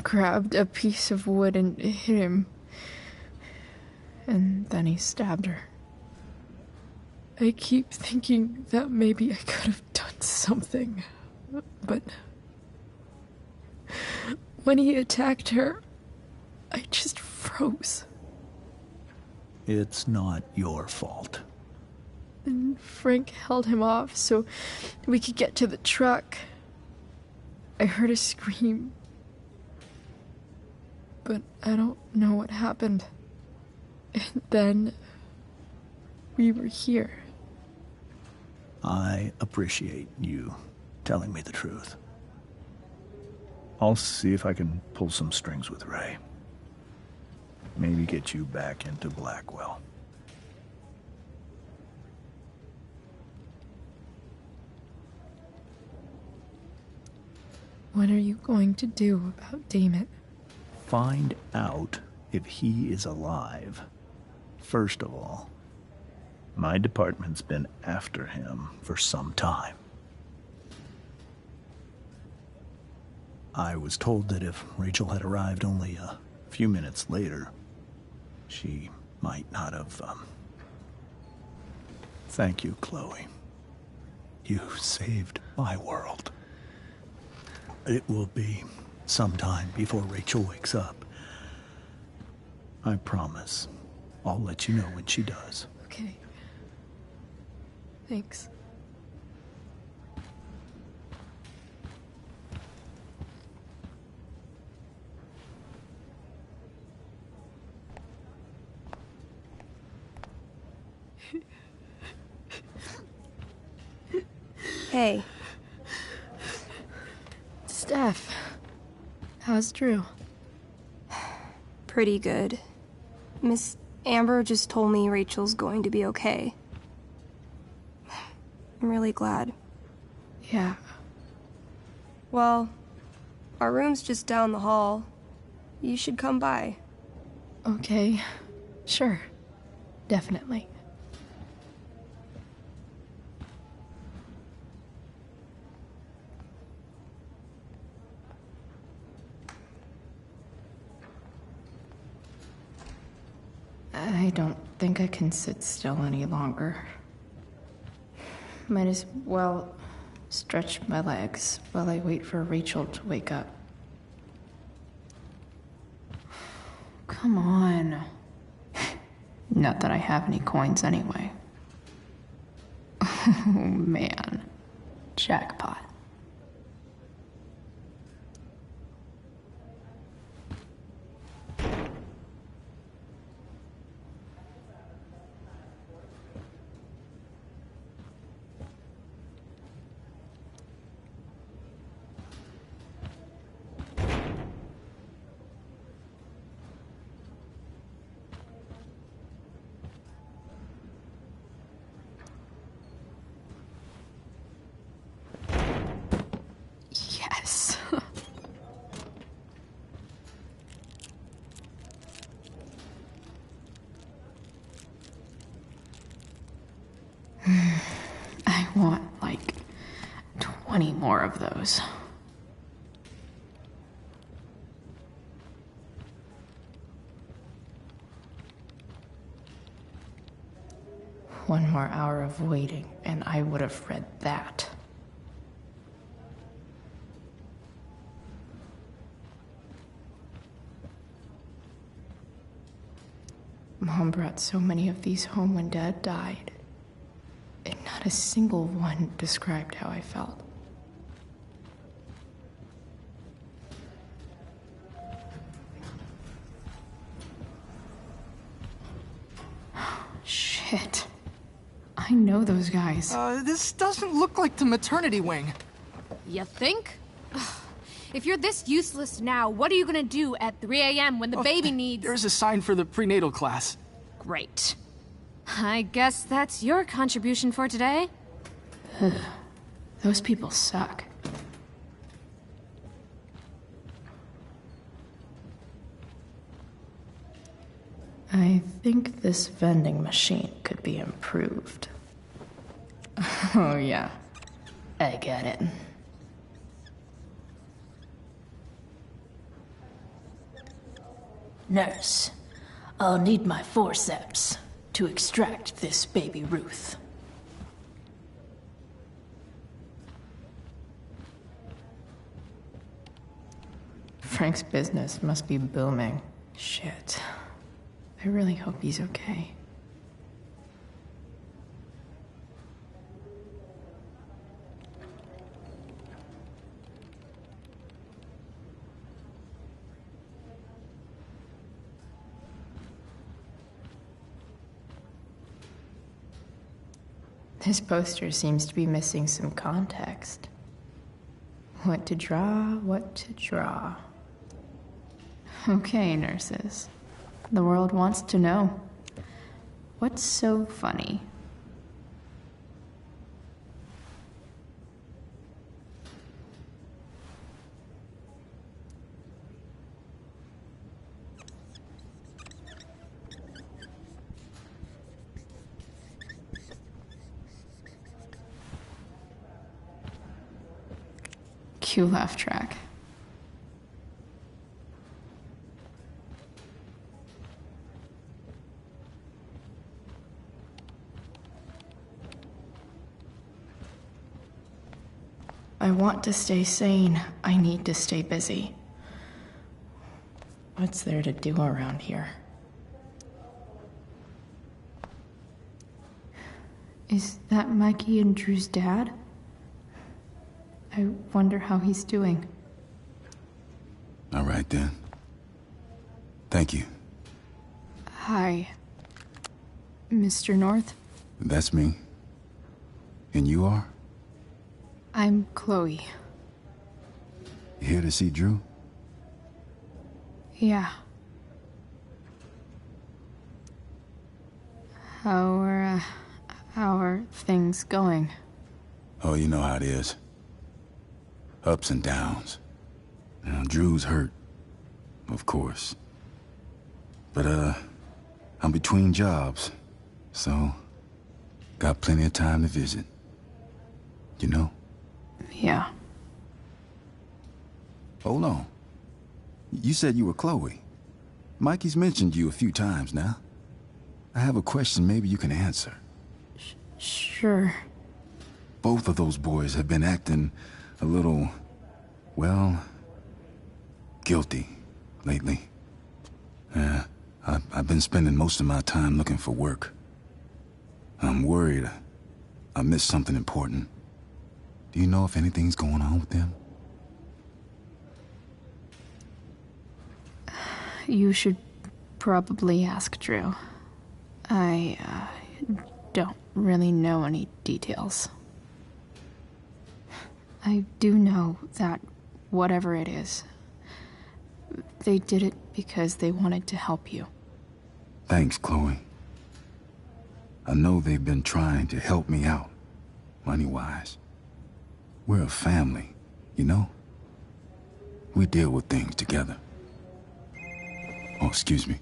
grabbed a piece of wood and hit him. And then he stabbed her. I keep thinking that maybe I could have done something, but when he attacked her, I just froze. It's not your fault. And Frank held him off so we could get to the truck. I heard a scream, but I don't know what happened. And then we were here. I appreciate you telling me the truth. I'll see if I can pull some strings with Ray. Maybe get you back into Blackwell. What are you going to do about Damon? Find out if he is alive. First of all, my department's been after him for some time. I was told that if Rachel had arrived only a few minutes later, she might not have, Thank you, Chloe. You saved my world. It will be some time before Rachel wakes up. I promise. I'll let you know when she does. Okay. Thanks. Hey. Steph, how's Drew? Pretty good. Miss Amber just told me Rachel's going to be okay. I'm really glad. Yeah. Well, our room's just down the hall. You should come by. Okay. Sure. Definitely. don't think I can sit still any longer. Might as well stretch my legs while I wait for Rachel to wake up. Come on. Not that I have any coins anyway. Oh man. Jackpot. Yes. I want like 20 more of those. One more hour of waiting, and I would have read that. Mom brought so many of these home when Dad died, and not a single one described how I felt. Shit. I know those guys. This doesn't look like the maternity wing. You think? If you're this useless now, what are you gonna do at 3 a.m. when the baby needs... There's a sign for the prenatal class. Great. I guess that's your contribution for today. Those people suck. I think this vending machine could be improved. Oh yeah, I get it. Nurse, I'll need my forceps to extract this baby Ruth. Frank's business must be booming. Shit. I really hope he's okay. This poster seems to be missing some context. What to draw, what to draw. Okay, nurses. The world wants to know. What's so funny? Cue laugh track. I want to stay sane. I need to stay busy. What's there to do around here? Is that Mikey and Drew's dad? I wonder how he's doing. All right, then. Thank you. Hi, Mr. North. That's me. And you are? I'm Chloe. You here to see Drew? Yeah. How are things going? Oh, you know how it is. Ups and downs. Now, Drew's hurt, of course. But, I'm between jobs, so got plenty of time to visit. You know? Yeah. Hold on. You said you were Chloe. Mikey's mentioned you a few times now. I have a question maybe you can answer. Sure. Both of those boys have been acting a little, well, guilty lately. Yeah, I've been spending most of my time looking for work. I'm worried I missed something important. Do you know if anything's going on with them? You should probably ask Drew. I don't really know any details. I do know that whatever it is, they did it because they wanted to help you. Thanks, Chloe. I know they've been trying to help me out, money-wise. We're a family, you know? We deal with things together. Oh, excuse me.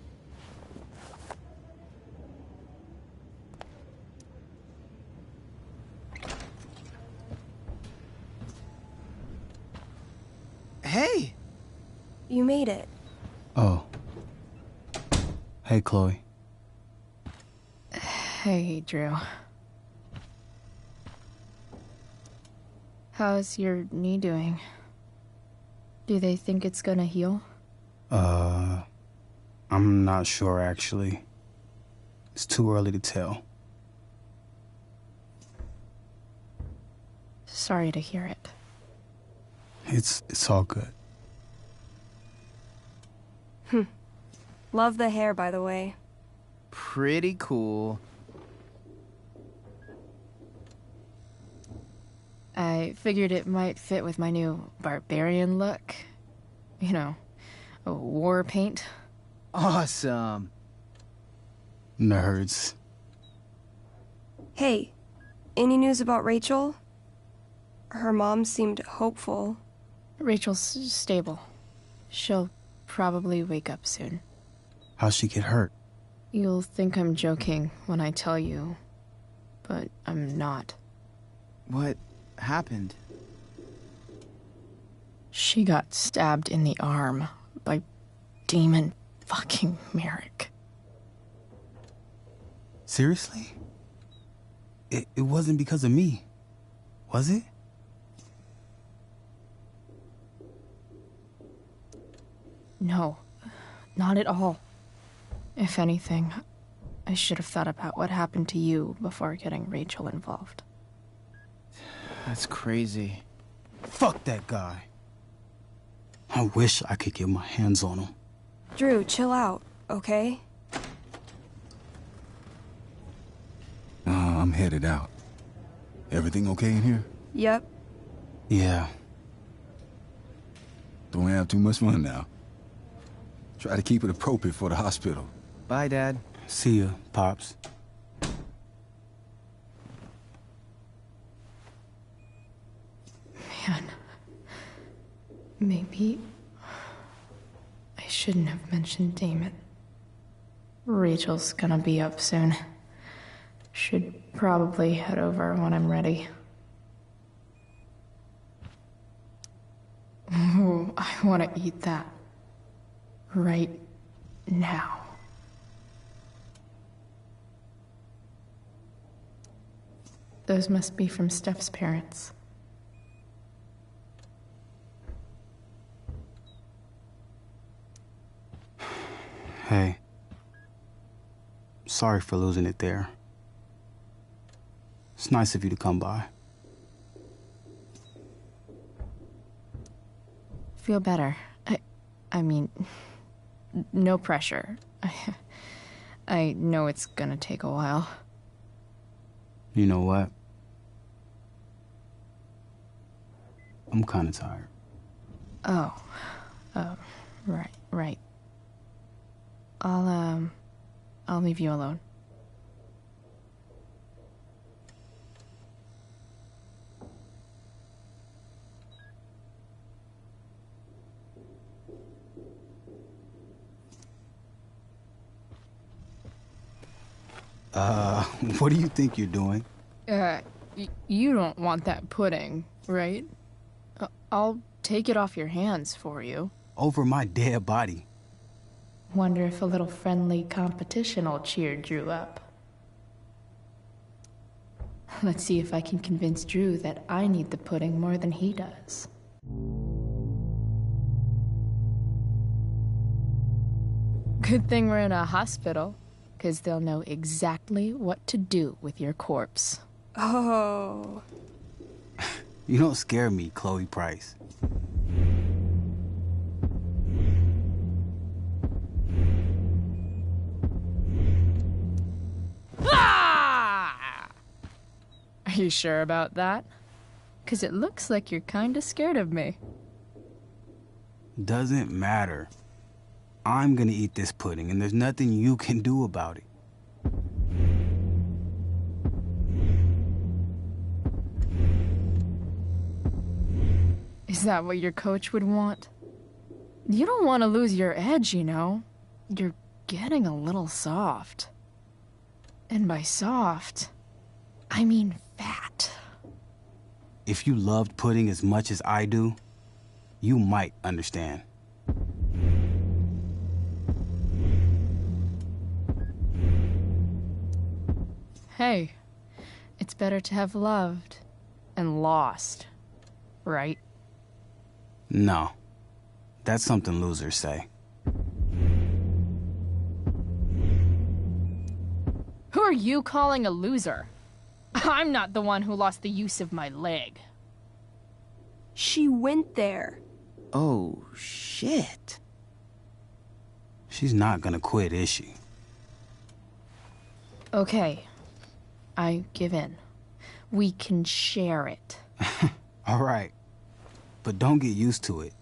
Hey! You made it. Oh. Hey, Chloe. Hey, Drew. How's your knee doing? Do they think it's gonna heal? I'm not sure, actually. It's too early to tell. Sorry to hear it. It's all good. Love the hair, by the way. Pretty cool. I figured it might fit with my new barbarian look. You know, a war paint. Awesome. Nerds. Hey, any news about Rachel? Her mom seemed hopeful. Rachel's stable. She'll probably wake up soon. How'd she get hurt? You'll think I'm joking when I tell you, but I'm not. What happened? She got stabbed in the arm by Demon fucking Merrick. Seriously? It wasn't because of me, was it? No, not at all. If anything, I should have thought about what happened to you before getting Rachel involved. That's crazy. Fuck that guy. I wish I could get my hands on him. Drew, chill out, okay? I'm headed out. Everything okay in here? Yep. Yeah. Don't have too much fun now. Try to keep it appropriate for the hospital. Bye, Dad. See ya, Pops. Man, maybe I shouldn't have mentioned Damon. Rachel's gonna be up soon. Should probably head over when I'm ready. Ooh, I want to eat that. Right now. Those must be from Steph's parents. Hey. Sorry for losing it there. It's nice of you to come by. Feel better. I mean, no pressure. I know it's gonna take a while. You know what? I'm kinda tired. Oh, right. I'll leave you alone. What do you think you're doing? You don't want that pudding, right? I'll take it off your hands for you. Over my dead body. Wonder if a little friendly competition will cheer Drew up. Let's see if I can convince Drew that I need the pudding more than he does. Good thing we're in a hospital, because they'll know exactly what to do with your corpse. Oh. You don't scare me, Chloe Price. Ah! Are you sure about that? Because it looks like you're kinda scared of me. Doesn't matter. I'm gonna eat this pudding, and there's nothing you can do about it. Is that what your coach would want? You don't want to lose your edge, you know. You're getting a little soft. And by soft, I mean fat. If you loved pudding as much as I do, you might understand. Hey, it's better to have loved and lost, right? No. That's something losers say. Who are you calling a loser? I'm not the one who lost the use of my leg. She went there. Oh, shit. She's not gonna quit, is she? Okay, I give in. We can share it. All right. But don't get used to it.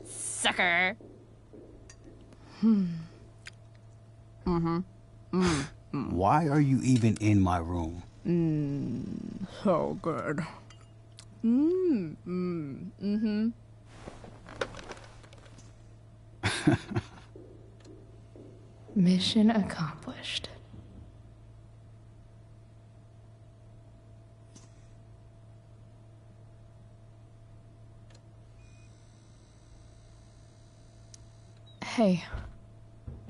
Sucker. Why are you even in my room? So good. Mission accomplished. Hey,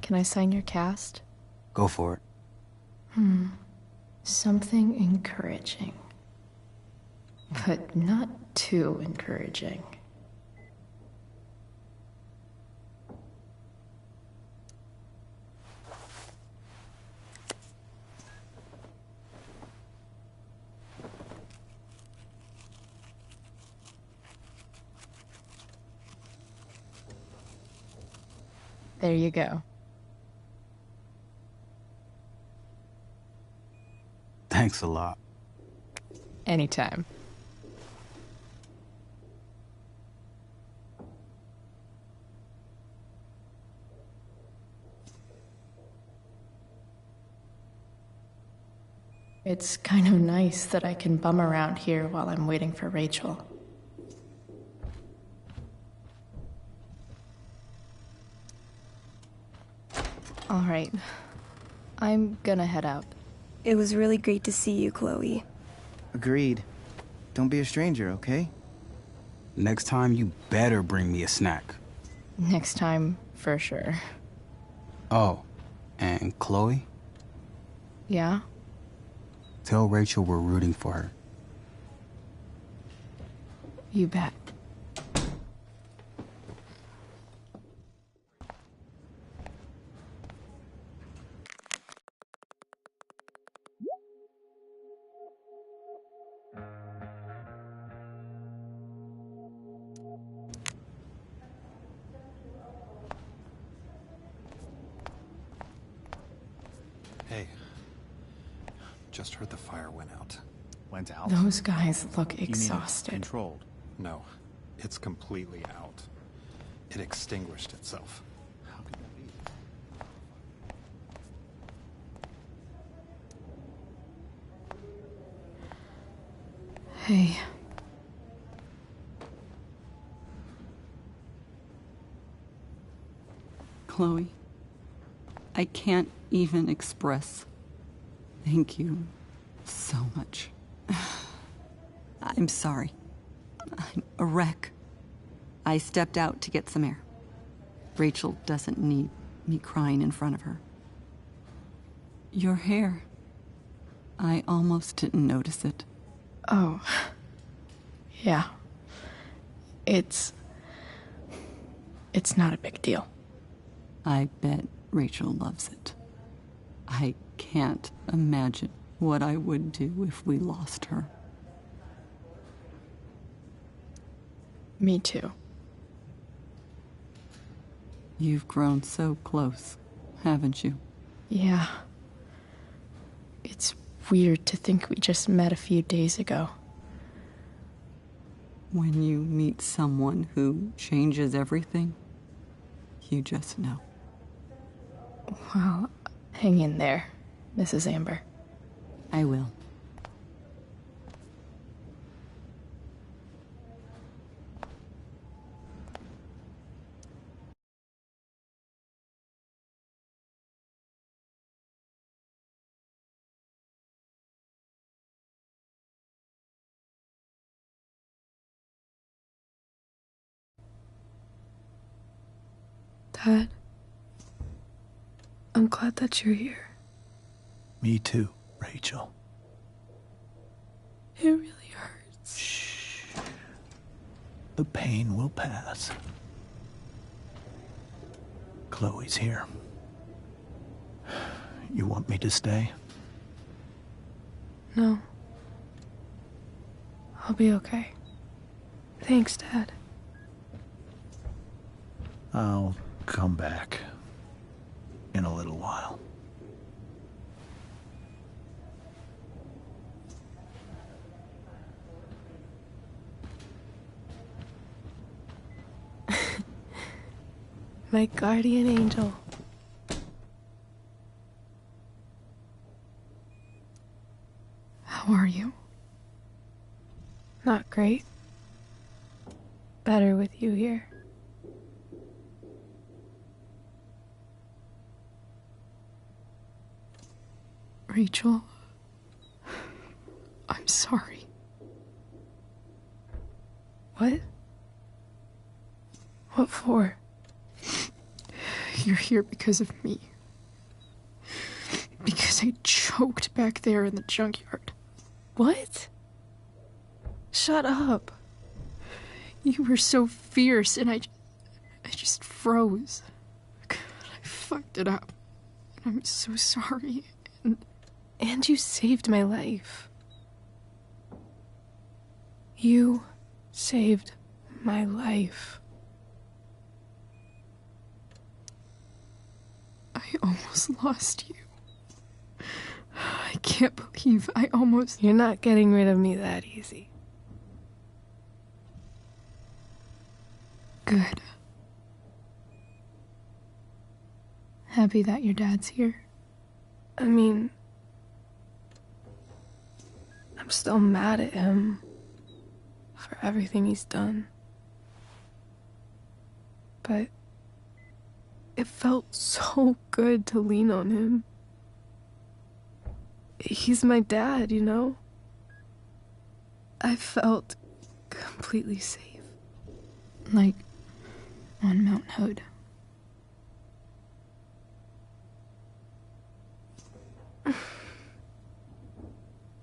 can I sign your cast? Go for it. Something encouraging. But not too encouraging. There you go. Thanks a lot. Anytime. It's kind of nice that I can bum around here while I'm waiting for Rachel. All right. I'm gonna head out. It was really great to see you, Chloe. Agreed. Don't be a stranger, okay? Next time, you better bring me a snack. Next time, for sure. Oh, and Chloe? Yeah? Tell Rachel we're rooting for her. You bet. Hey, just heard the fire went out. Went out? Those guys look You mean exhausted. controlled? No, it's completely out. It extinguished itself. How could that be? Hey. Chloe, I can't even express thank you so much. I'm sorry. I'm a wreck. I stepped out to get some air. Rachel doesn't need me crying in front of her. Your hair. I almost didn't notice it. Oh. Yeah. It's not a big deal. I bet Rachel loves it. I can't imagine what I would do if we lost her. Me too. You've grown so close, haven't you? Yeah. It's weird to think we just met a few days ago. When you meet someone who changes everything, you just know. Well, hang in there, Mrs. Amber. I will. Dad, I'm glad that you're here. Me too, Rachel. It really hurts. Shh. The pain will pass. Chloe's here. You want me to stay? No. I'll be okay. Thanks, Dad. I'll come back in a little while. My guardian angel. How are you? Not great. Better with you here. Rachel, I'm sorry. What? What for? You're here because of me. Because I choked back there in the junkyard. What? Shut up. You were so fierce and I just froze. God, I fucked it up. I'm so sorry. And you saved my life. You saved my life. I almost lost you. I can't believe I almost... You're not getting rid of me that easy. Good. Happy that your dad's here? I mean, I'm still mad at him for everything he's done. But it felt so good to lean on him. He's my dad, you know? I felt completely safe. Like on Mount Hood.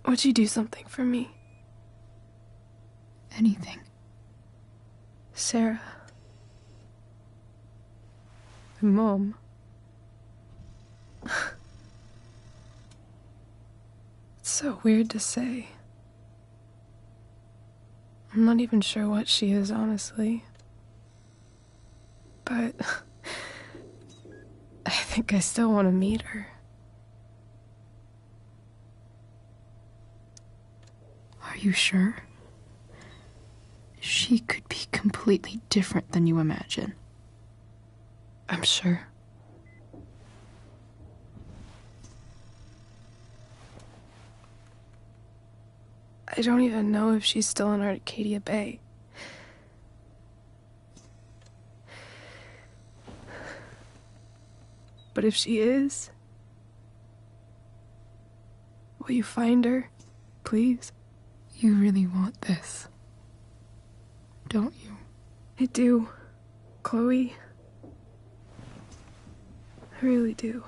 Would you do something for me? Anything. Sarah. My mom. It's so weird to say. I'm not even sure what she is, honestly. But I think I still want to meet her. Are you sure? She could be completely different than you imagine. I'm sure. I don't even know if she's still in Arcadia Bay. But if she is, will you find her, please? You really want this, don't you? I do, Chloe. I really do.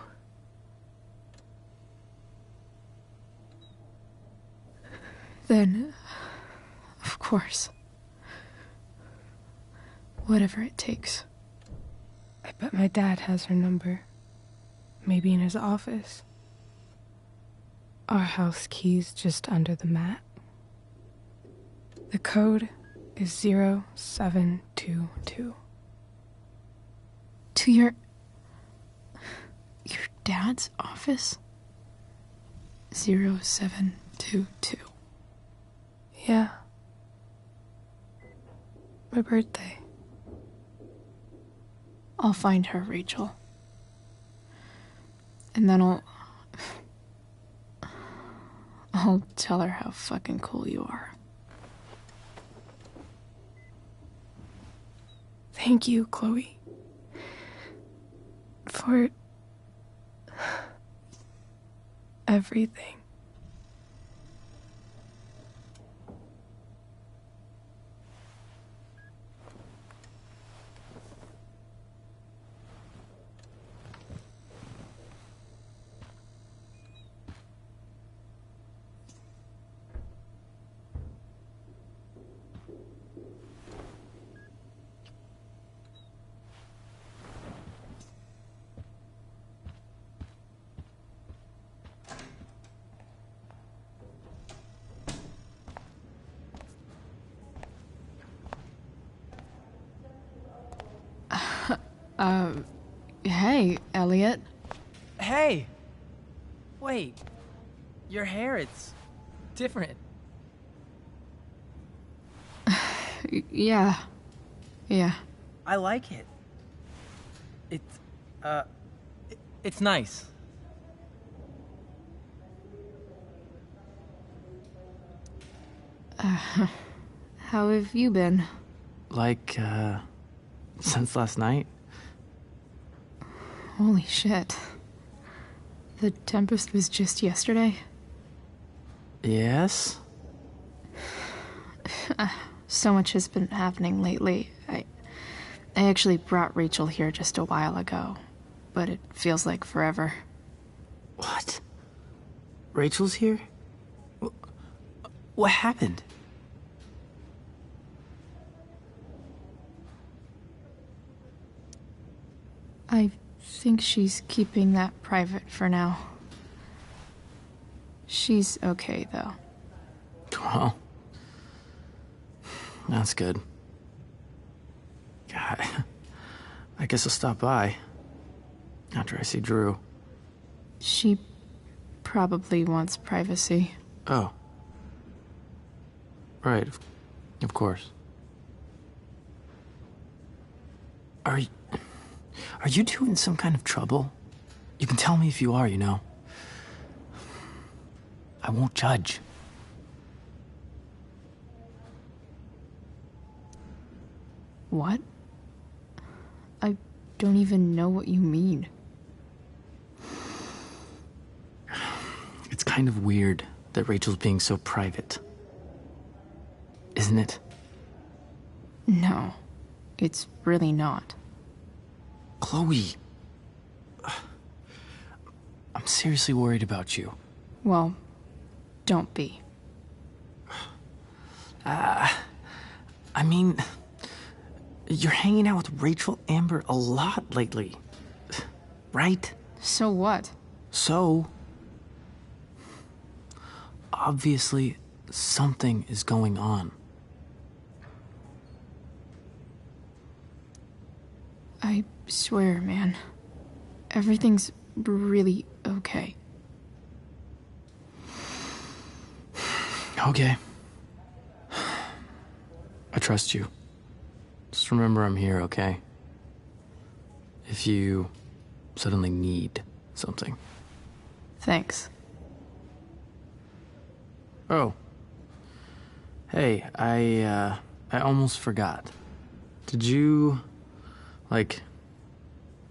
Then, of course. Whatever it takes. I bet my dad has her number. Maybe in his office. Our house key's just under the mat. The code is 0722. To your dad's office? 0722. Yeah. My birthday. I'll find her, Rachel. And then I'll tell her how fucking cool you are. Thank you, Chloe. For everything. Hey, Elliot. Hey! Wait. Your hair, it's different. Yeah. I like it. It's nice. How have you been? Like, since last night? Holy shit. The Tempest was just yesterday? Yes? So much has been happening lately. I actually brought Rachel here just a while ago, but it feels like forever. What? Rachel's here? What happened? I think she's keeping that private for now. She's okay, though. Well, that's good. God, I guess I'll stop by after I see Drew. She probably wants privacy. Oh. Right, of course. Are you two in some kind of trouble? You can tell me if you are, you know. I won't judge. What? I don't even know what you mean. It's kind of weird that Rachel's being so private. Isn't it? No, it's really not. Chloe. I'm seriously worried about you. Well, don't be. I mean, you're hanging out with Rachel Amber a lot lately, right? So what? So, obviously, something is going on. I swear, man. Everything's really okay. Okay. I trust you. Just remember I'm here, okay? If you suddenly need something. Thanks. Oh. Hey, I almost forgot. Did you, like,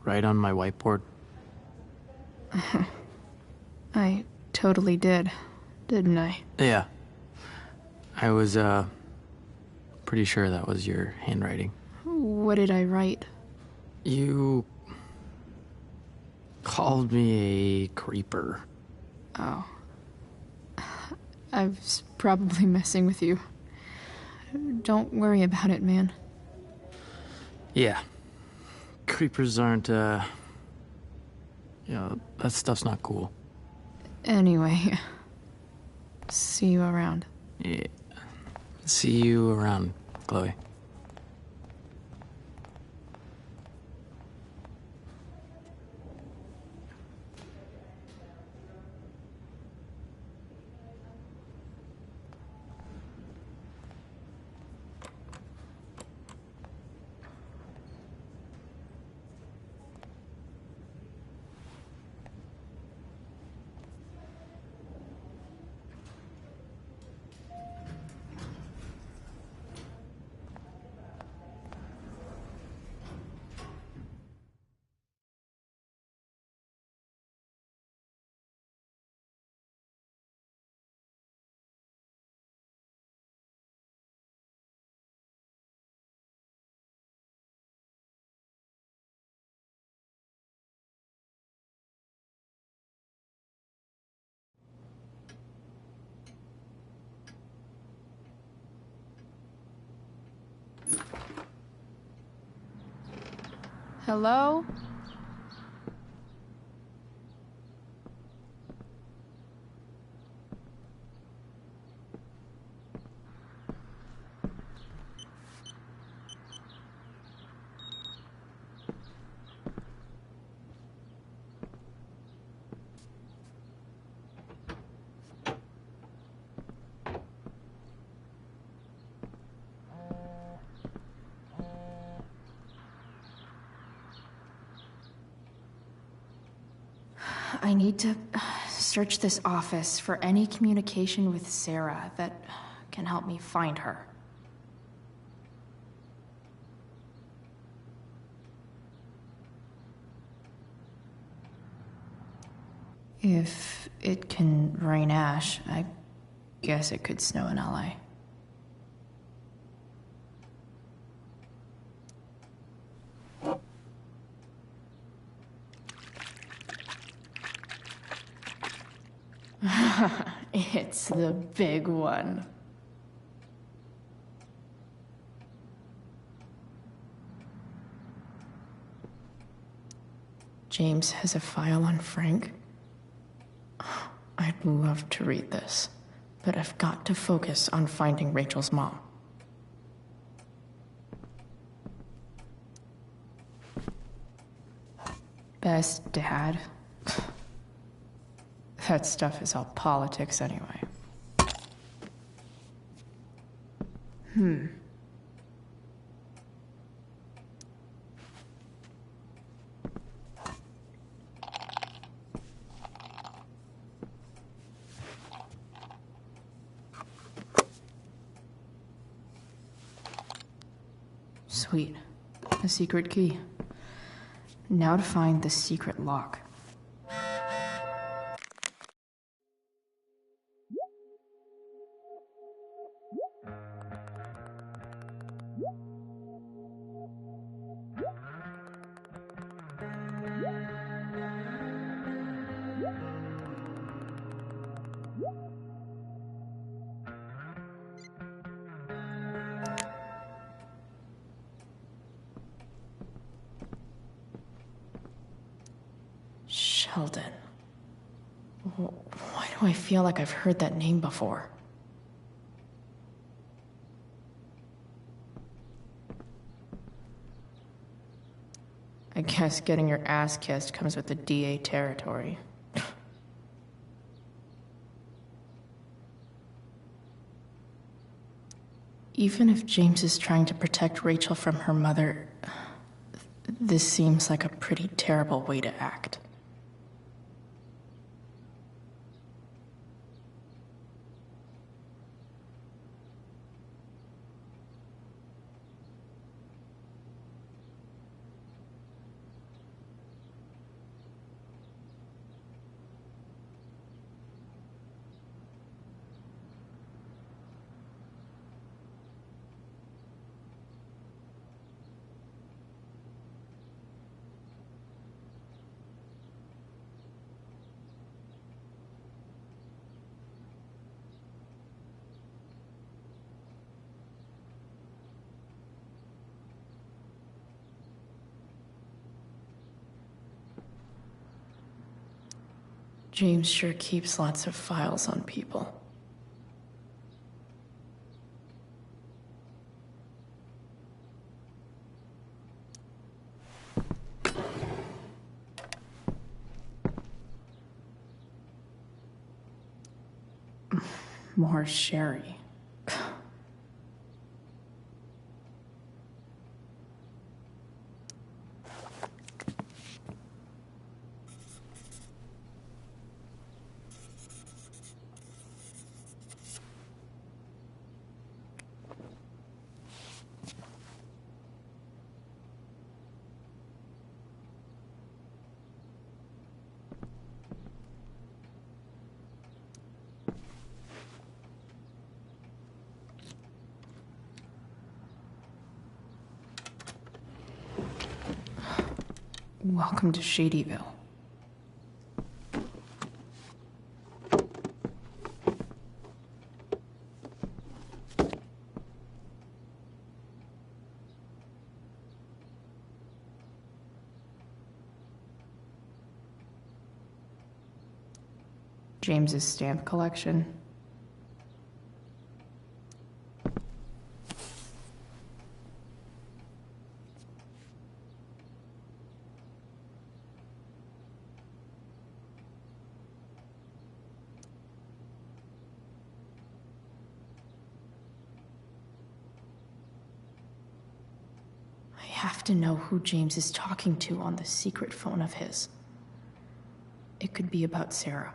write on my whiteboard? I totally did, didn't I? Yeah. I was, pretty sure that was your handwriting. What did I write? You called me a creeper. Oh. I was probably messing with you. Don't worry about it, man. Yeah. Creepers aren't, that stuff's not cool. Anyway, see you around. Yeah. See you around, Chloe. Hello? I need to search this office for any communication with Sarah that can help me find her. If it can rain ash, I guess it could snow in LA. It's the big one. James has a file on Frank. I'd love to read this, but I've got to focus on finding Rachel's mom. Best dad. That stuff is all politics anyway. Sweet. A secret key. Now to find the secret lock. Sheldon. Why do I feel like I've heard that name before? I guess getting your ass kissed comes with the DA territory. Even if James is trying to protect Rachel from her mother, this seems like a pretty terrible way to act. James sure keeps lots of files on people. More sherry. Welcome to Shadyville. James's stamp collection. I have to know who James is talking to on the secret phone of his. It could be about Sarah.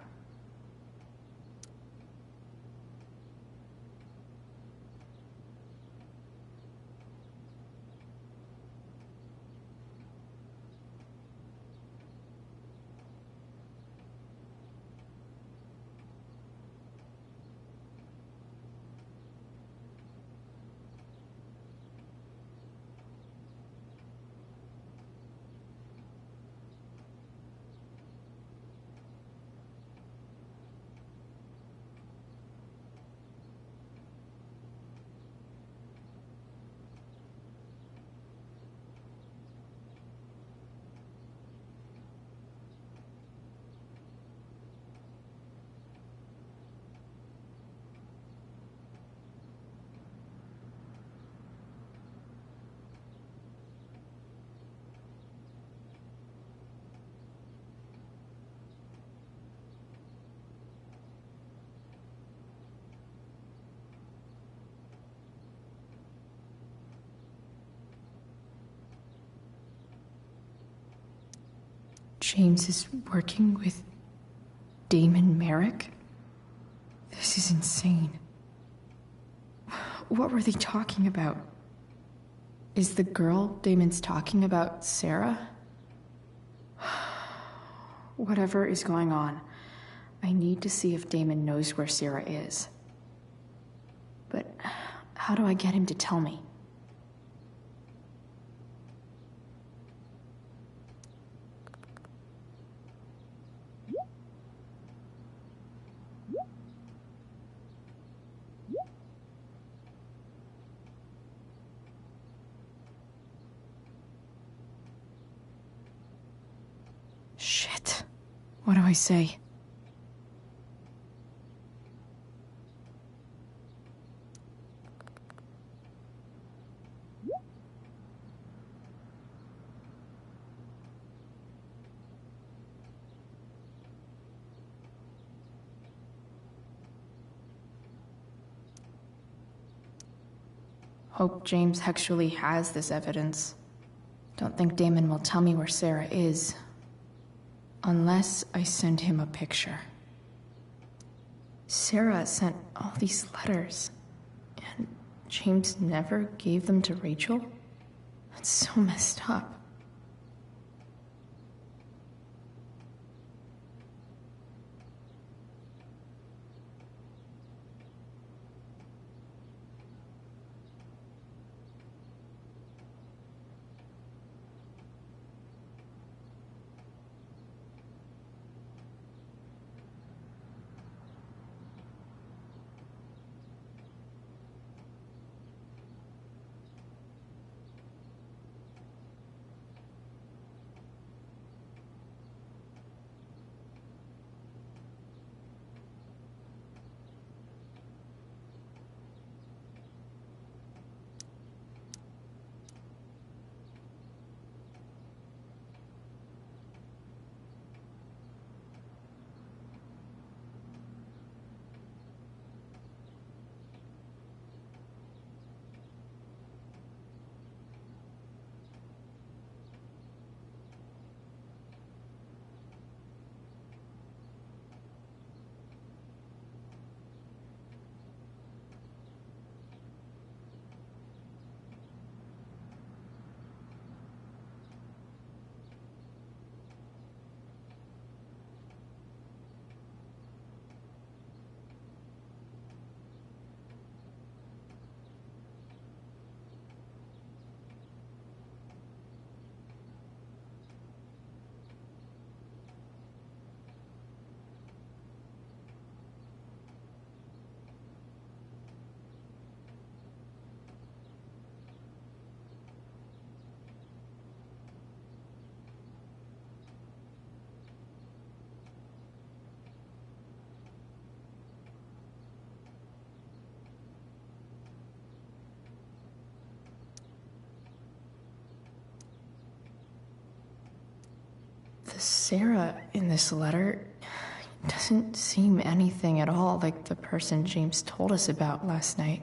James is working with Damon Merrick? This is insane. What were they talking about? Is the girl Damon's talking about Sarah? Whatever is going on, I need to see if Damon knows where Sarah is. But how do I get him to tell me? Shit. What do I say? Hope James actually has this evidence. Don't think Damon will tell me where Sarah is. Unless I send him a picture. Sarah sent all these letters, and James never gave them to Rachel? That's so messed up. the Sarah in this letter doesn't seem anything at all like the person James told us about last night.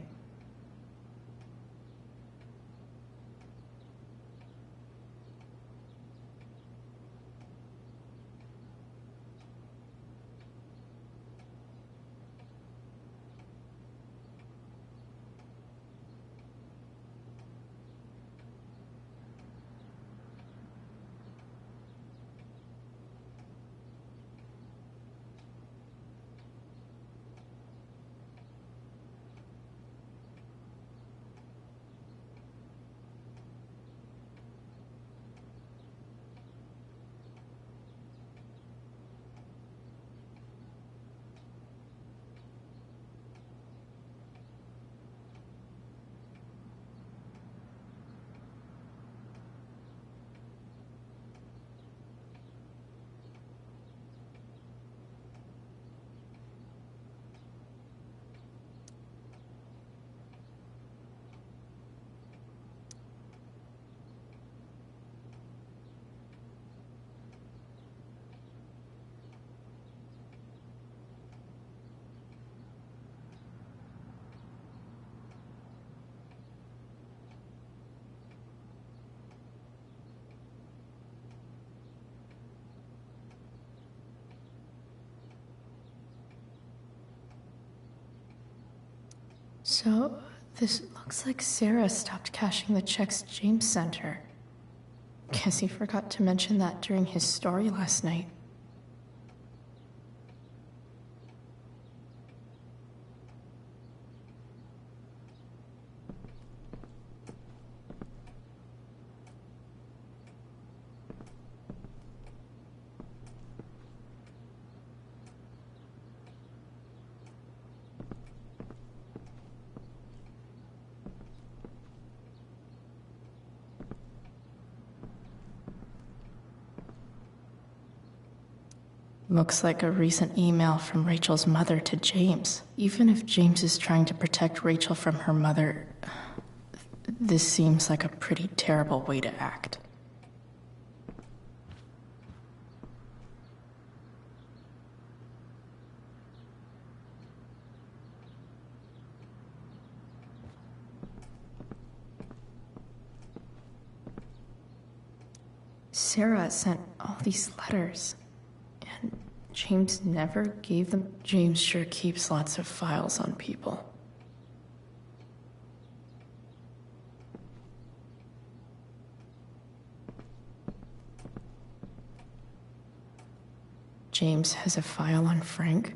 So, this looks like Sarah stopped cashing the checks James sent her. Guess he forgot to mention that during his story last night. Looks like a recent email from Rachel's mother to James. Even if James is trying to protect Rachel from her mother, this seems like a pretty terrible way to act. Sarah sent all these letters. James never gave them. James sure keeps lots of files on people. James has a file on Frank?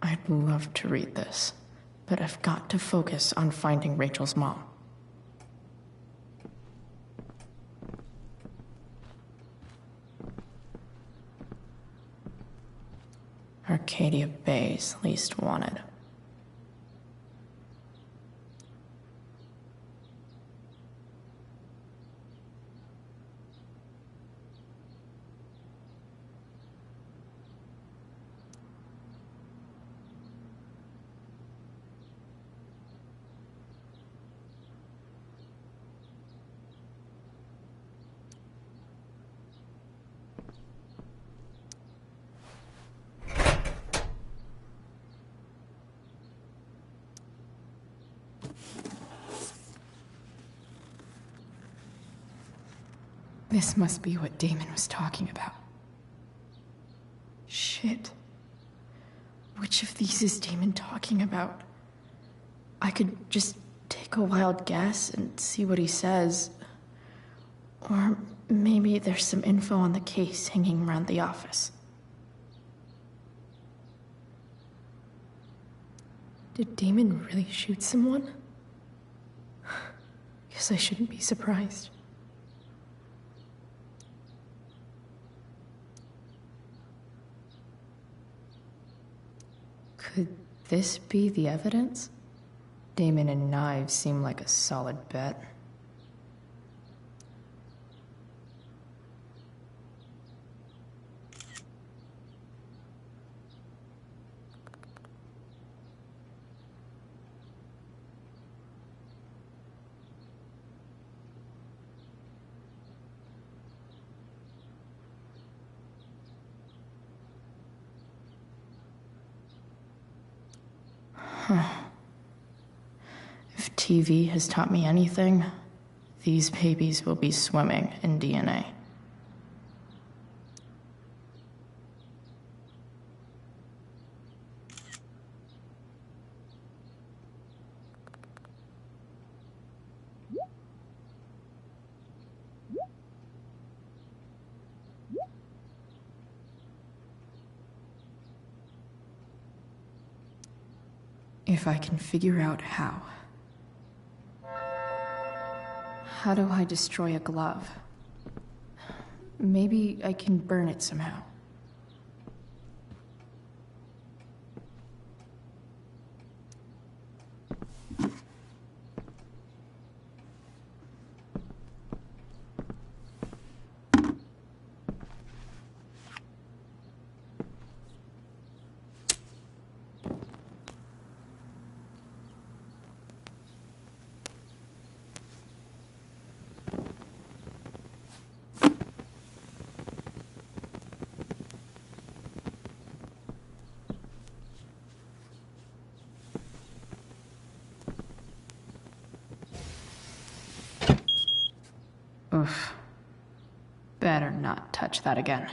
I'd love to read this, but I've got to focus on finding Rachel's mom. Arcadia Bay's least wanted. This must be what Damon was talking about. Shit. Which of these is Damon talking about? I could just take a wild guess and see what he says. Or maybe there's some info on the case hanging around the office. Did Damon really shoot someone? Guess I shouldn't be surprised. Could this be the evidence? Damon and knives seem like a solid bet. If TV has taught me anything, these babies will be swimming in DNA. If I can figure out how. How do I destroy a glove? Maybe I can burn it somehow. Oof. Better not touch that again.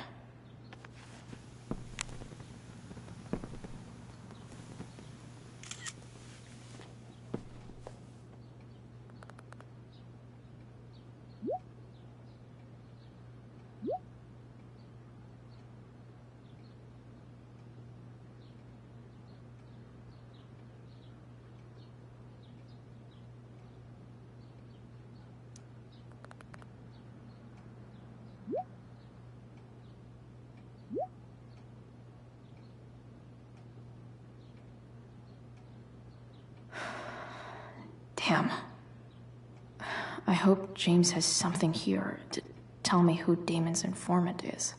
Damn. I hope James has something here to tell me who Damon's informant is.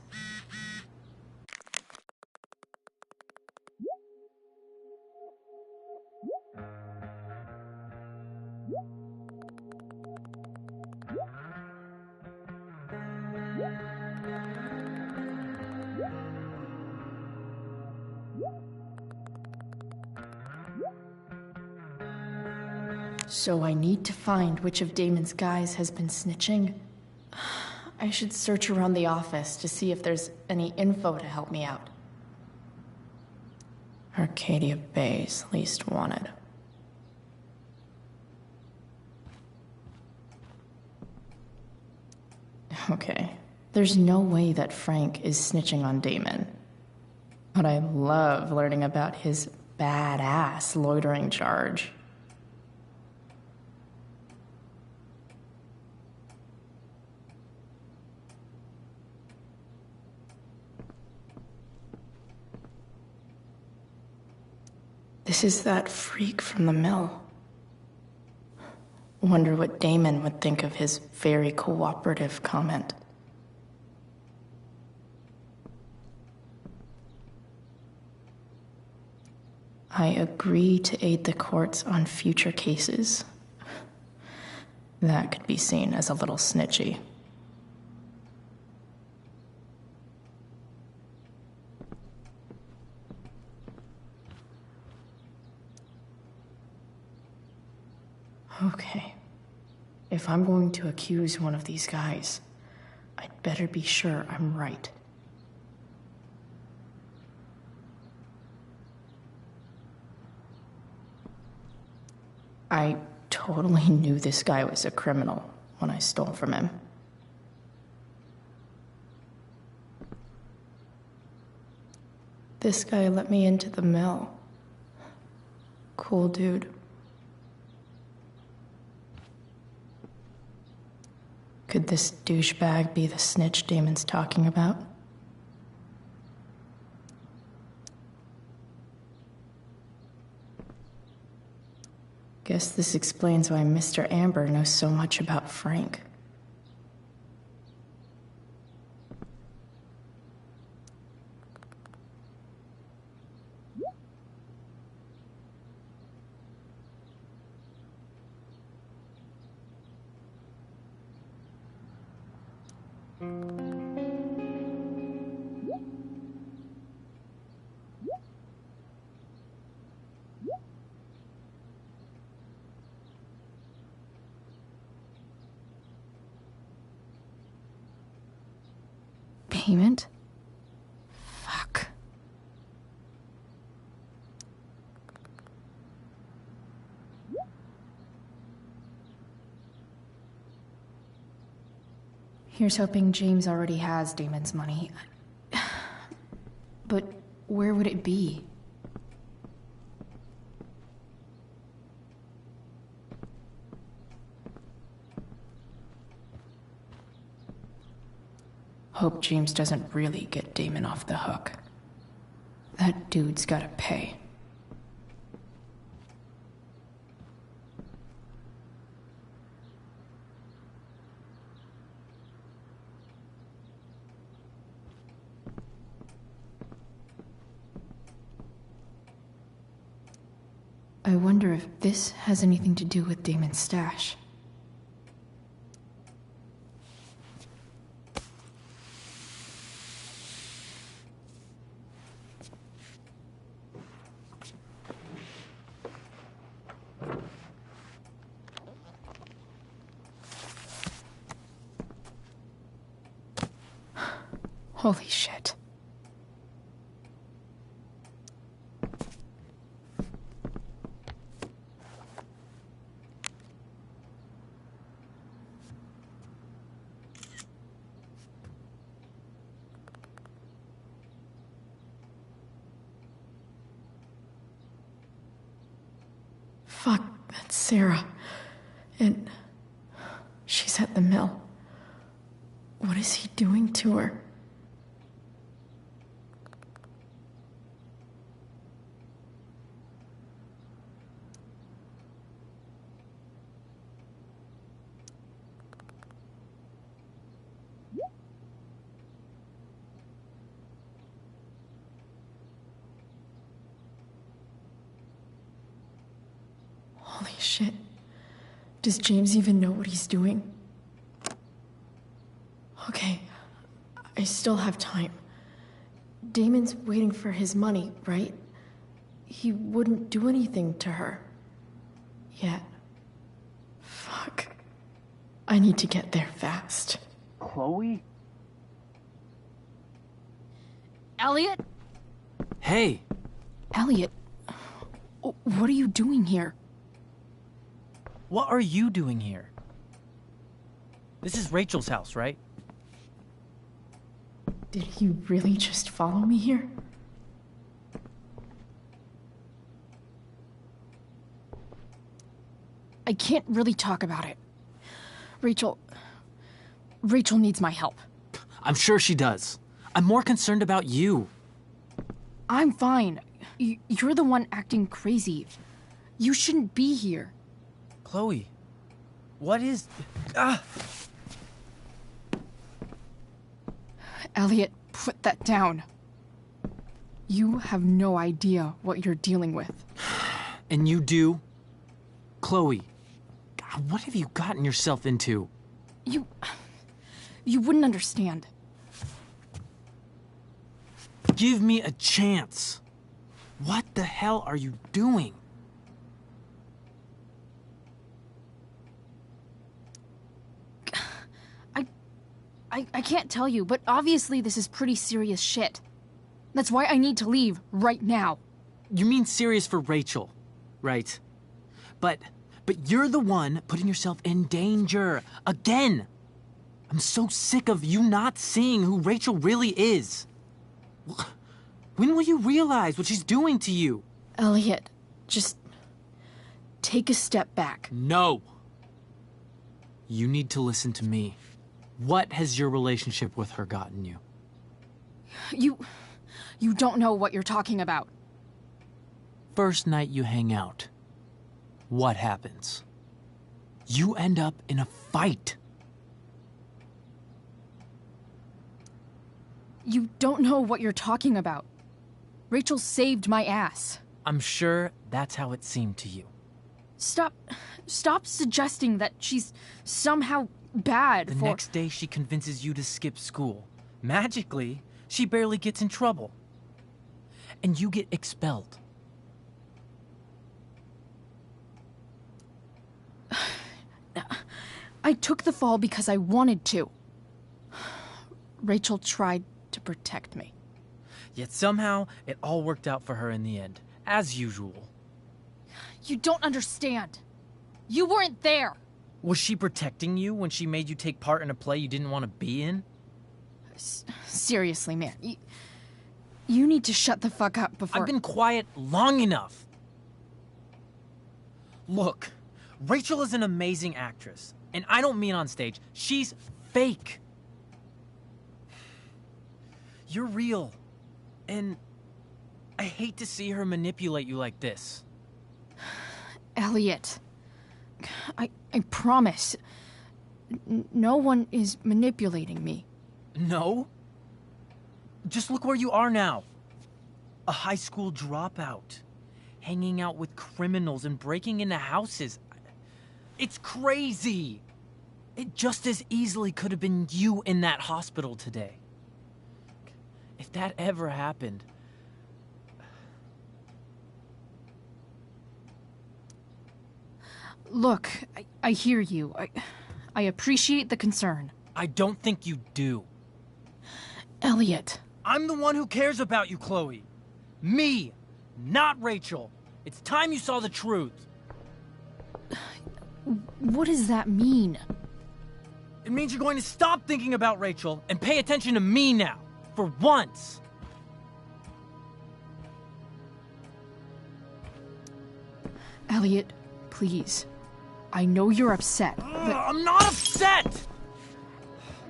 So I need to find which of Damon's guys has been snitching. I should search around the office to see if there's any info to help me out. Arcadia Bay's least wanted. Okay, there's no way that Frank is snitching on Damon. But I love learning about his badass loitering charge. This is that freak from the mill. Wonder what Damon would think of his very cooperative comment. I agree to aid the courts on future cases. That could be seen as a little snitchy. Okay. If I'm going to accuse one of these guys, I'd better be sure I'm right. I totally knew this guy was a criminal when I stole from him. This guy let me into the mill. Cool dude. Could this douchebag be the snitch Damon's talking about? Guess this explains why Mr. Amber knows so much about Frank. Payment? Fuck. Here's hoping James already has Damon's money. But where would it be? Hope James doesn't really get Damon off the hook. That dude's gotta pay. I wonder if this has anything to do with Damon's stash. Holy shit. Fuck, that's Sarah. And she's at the mill. What is he doing to her? Holy shit. Does James even know what he's doing? Okay, I still have time. Damon's waiting for his money, right? He wouldn't do anything to her. Yet. Fuck. I need to get there fast. Chloe? Elliot? Hey. Elliot, what are you doing here? What are you doing here? This is Rachel's house, right? Did he really just follow me here? I can't really talk about it. Rachel needs my help. I'm sure she does. I'm more concerned about you. I'm fine. You're the one acting crazy. You shouldn't be here. Chloe, what is... Elliot, put that down. You have no idea what you're dealing with. And you do? Chloe, God, what have you gotten yourself into? You wouldn't understand. Give me a chance. What the hell are you doing? I can't tell you, but obviously this is pretty serious shit. That's why I need to leave right now. You mean serious for Rachel, right? But you're the one putting yourself in danger again. I'm so sick of you not seeing who Rachel really is. When will you realize what she's doing to you? Elliot, just take a step back. No. You need to listen to me. What has your relationship with her gotten you? You don't know what you're talking about. First night you hang out, what happens? You end up in a fight. You don't know what you're talking about. Rachel saved my ass. I'm sure that's how it seemed to you. Stop suggesting that she's somehow bad The next day she convinces you to skip school. Magically, she barely gets in trouble. And you get expelled. I took the fall because I wanted to. Rachel tried to protect me. Yet somehow, it all worked out for her in the end, as usual. You don't understand. You weren't there. Was she protecting you when she made you take part in a play you didn't want to be in? Seriously, man. You need to shut the fuck up before... I've been quiet long enough. Look, Rachel is an amazing actress. And I don't mean on stage. She's fake. You're real. And I hate to see her manipulate you like this. Elliot, I promise. No one is manipulating me. No? Just look where you are now. A high school dropout. Hanging out with criminals and breaking into houses. It's crazy. It just as easily could have been you in that hospital today. If that ever happened... Look, I hear you. I appreciate the concern. I don't think you do. Elliot. I'm the one who cares about you, Chloe. Me, not Rachel. It's time you saw the truth. What does that mean? It means you're going to stop thinking about Rachel and pay attention to me now. For once. Elliot, please. I know you're upset, but... I'm not upset!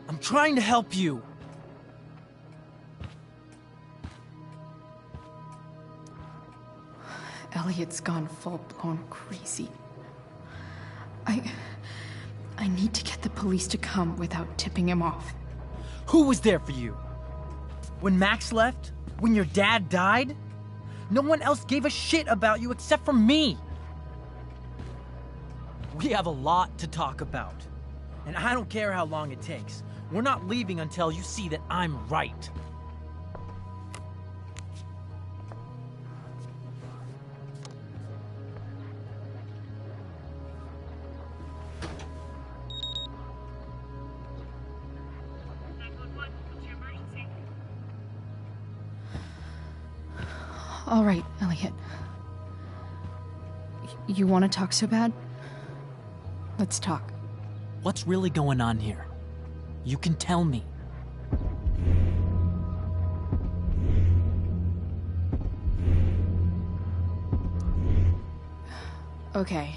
I'm trying to help you. Elliot's gone full-blown crazy. I need to get the police to come without tipping him off. Who was there for you? When Max left? When your dad died? No one else gave a shit about you except for me. We have a lot to talk about. And I don't care how long it takes. We're not leaving until you see that I'm right. All right, Elliot. You want to talk so bad? Let's talk. What's really going on here? You can tell me. Okay.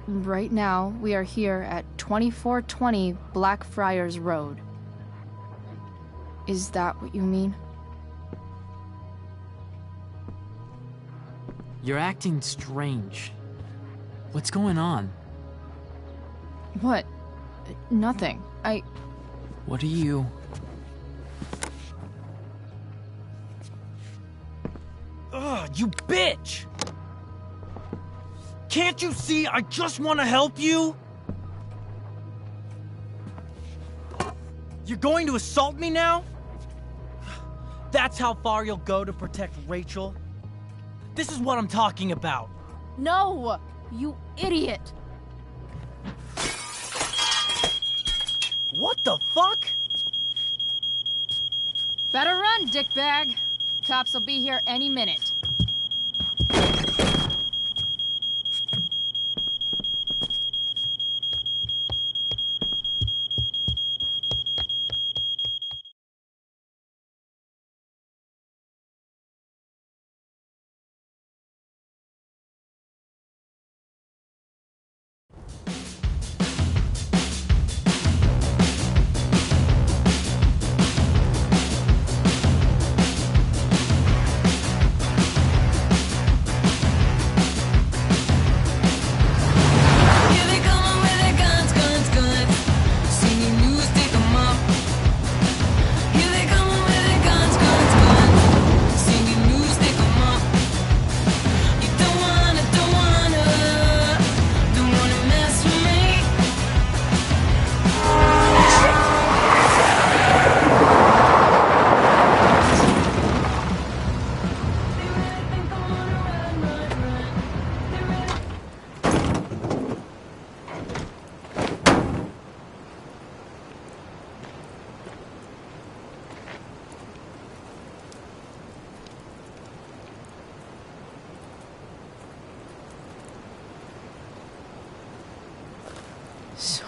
Right now, we are here at 2420 Blackfriars Road. Is that what you mean? You're acting strange. What's going on? What? Nothing. What are you... Ugh, you bitch! Can't you see I just want to help you? You're going to assault me now? That's how far you'll go to protect Rachel? This is what I'm talking about. No! You idiot! What the fuck? Better run, dickbag. Cops will be here any minute.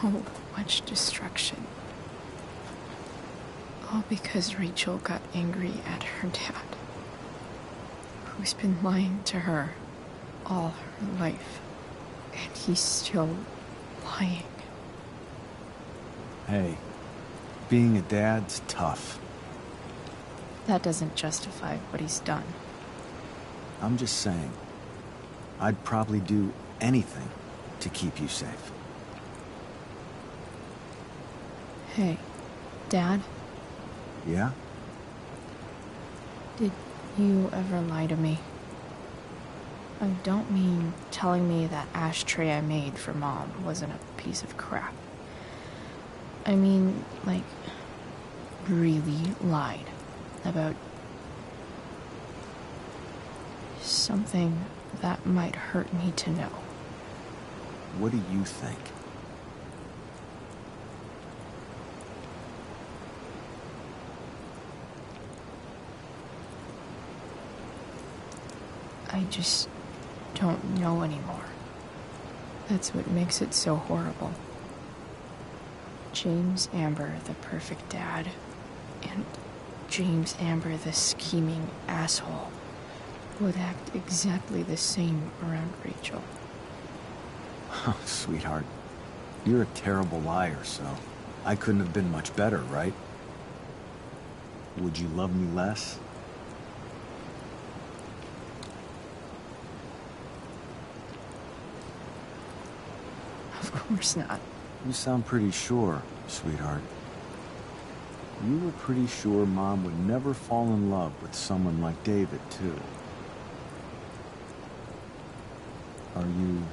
so much destruction. All because Rachel got angry at her dad, who's been lying to her all her life, and he's still lying. Hey, being a dad's tough. That doesn't justify what he's done. I'm just saying, I'd probably do anything to keep you safe. Hey, Dad? Yeah? Did you ever lie to me? I don't mean telling me that ashtray I made for Mom wasn't a piece of crap. I mean, like, really lied about something that might hurt me to know. What do you think? I just don't know anymore. That's what makes it so horrible. James Amber, the perfect dad, and James Amber, the scheming asshole, would act exactly the same around Rachel. Oh, sweetheart, you're a terrible liar, so I couldn't have been much better, right? Would you love me less? Of course not. You sound pretty sure, sweetheart. You were pretty sure Mom would never fall in love with someone like David, too. Are you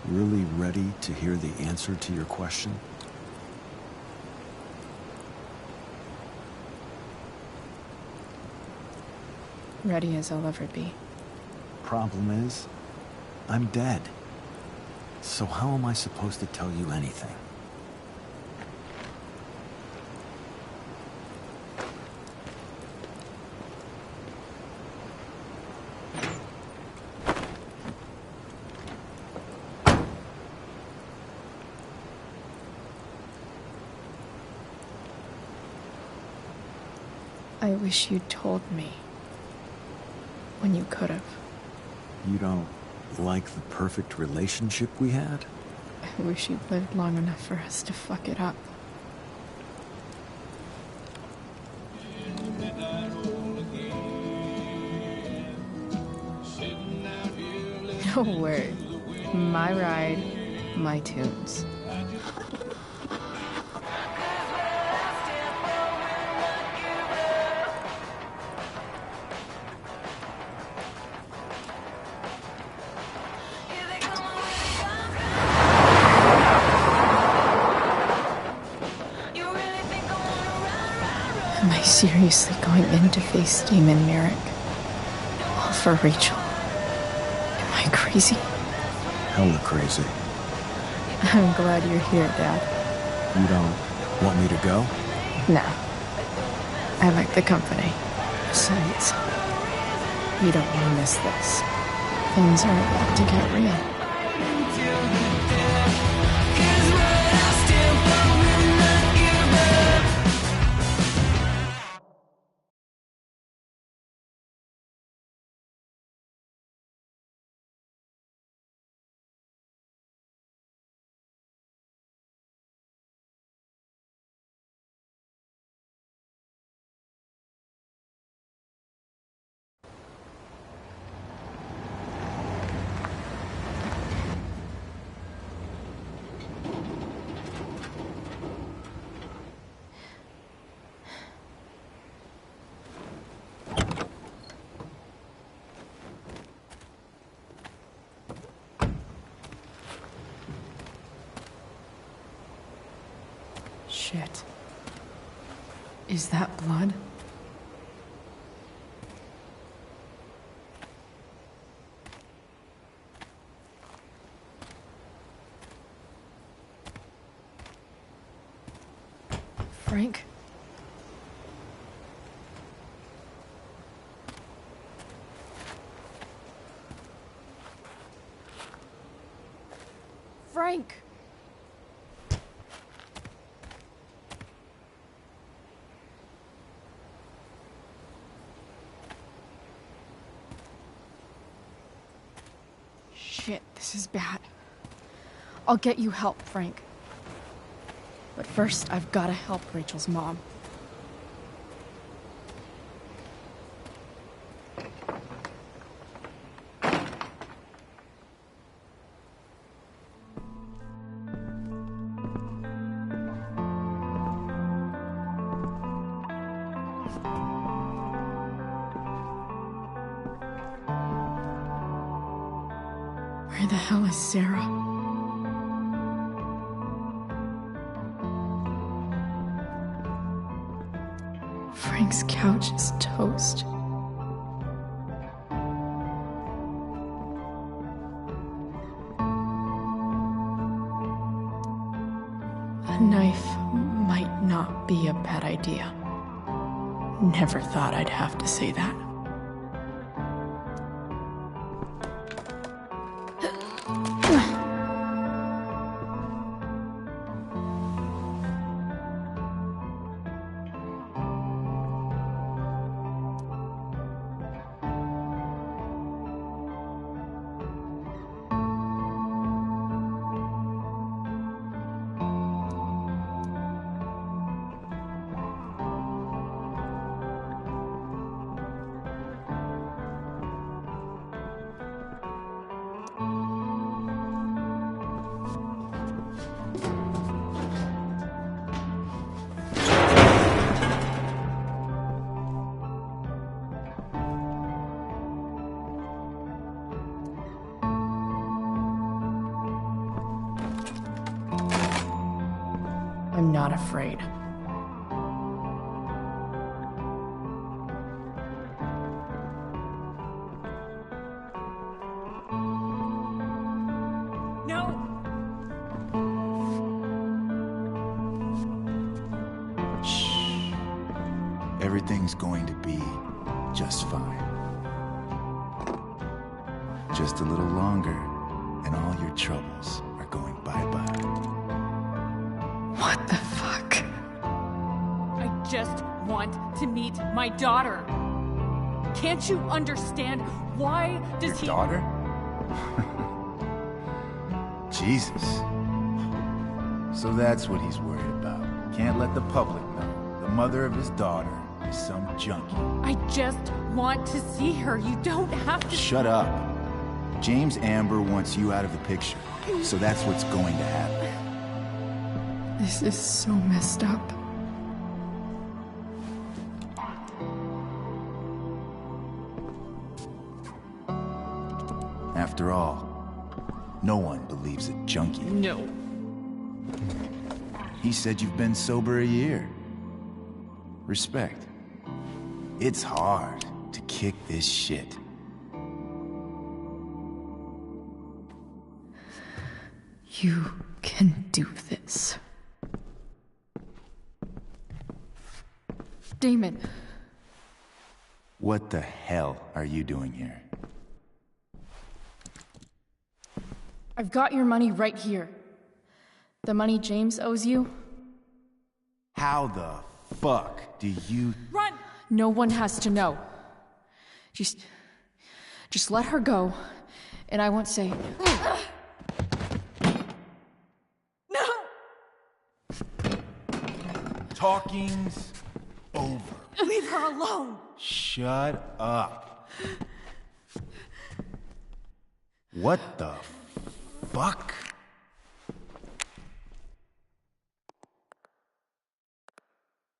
really ready to hear the answer to your question? Ready as I'll ever be. Problem is, I'm dead. So how am I supposed to tell you anything? I wish you'd told me. When you could have. You don't like the perfect relationship we had? I wish you'd lived long enough for us to fuck it up. No word. My ride, my tunes. Am I seriously going in to face Damon Merrick? All for Rachel? Am I crazy? Hella crazy. I'm glad you're here, Dad. You don't want me to go? No. I like the company. Besides, you don't want to miss this. Things are about to get real. Shit. Is that blood? Frank? Frank! Shit, this is bad. I'll get you help, Frank. But first, I've gotta help Rachel's mom. Where the hell is Sarah? Frank's couch is toast. A knife might not be a bad idea. Never thought I'd have to say that. I'm not afraid. No! Shh. Everything's going to be just fine. Just a little longer, and all your troubles are going bye-bye. What the fuck? I just want to meet my daughter. Can't you understand? Why does he... Daughter? Jesus. So that's what he's worried about. Can't let the public know. The mother of his daughter is some junkie. I just want to see her. You don't have to... Shut up. James Amber wants you out of the picture. So that's what's going to happen. This is so messed up. After all, no one believes a junkie. No. He said you've been sober a year. Respect. It's hard to kick this shit. You can do this. Damon. What the hell are you doing here? I've got your money right here. The money James owes you. How the fuck do you... Run! No one has to know. Just let her go, and I won't say... No! Talking's over. Leave her alone! Shut up. What the fuck?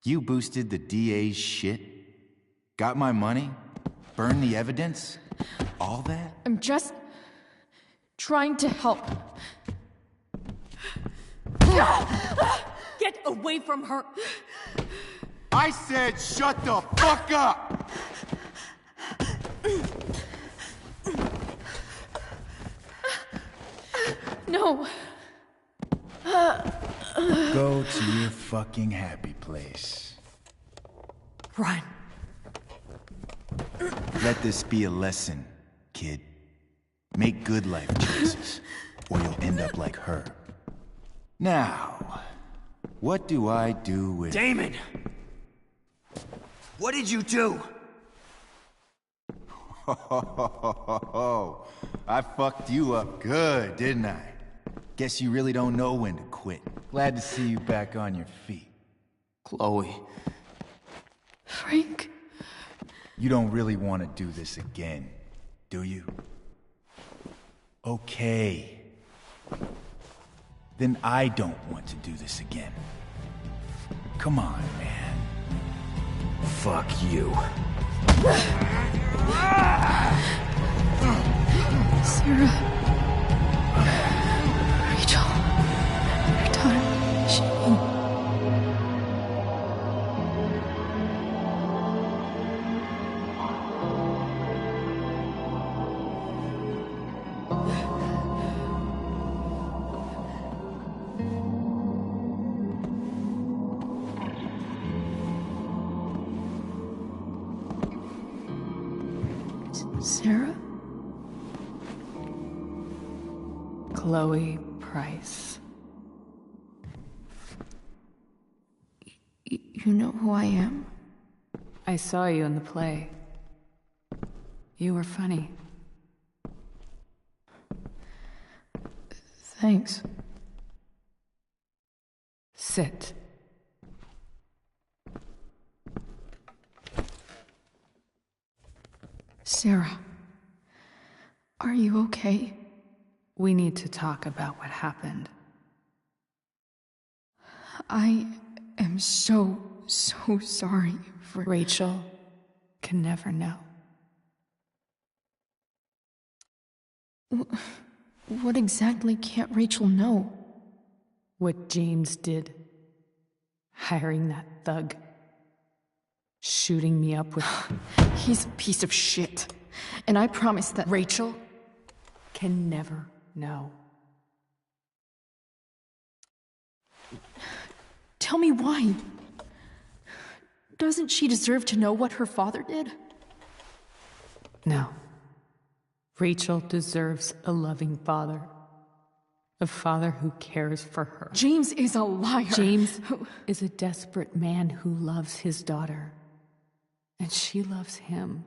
You boosted the DA's shit? Got my money? Burned the evidence? All that? I'm just trying to help. Get away from her! I said shut the fuck up! No. Go to your fucking happy place. Run. Let this be a lesson, kid. Make good life choices, or you'll end up like her. Now, what do I do with... Damon! What did you do? Oh, I fucked you up good, didn't I? Guess you really don't know when to quit. Glad to see you back on your feet. Chloe. Frank. You don't really want to do this again, do you? Okay. Then I don't want to do this again. Come on, man. Fuck you. Sarah. Rachel. Your daughter, Shane. Sarah? Chloe Price. You know who I am? I saw you in the play. You were funny. Thanks. Sit. Sarah, are you okay? We need to talk about what happened. I am so sorry for... Rachel can never know. What exactly can't Rachel know? What James did. Hiring that thug. Shooting me up with... He's a piece of shit. And I promise that... Rachel can never know. Tell me why. Doesn't she deserve to know what her father did? No. Rachel deserves a loving father. A father who cares for her. James is a liar. James is a desperate man who loves his daughter. And she loves him.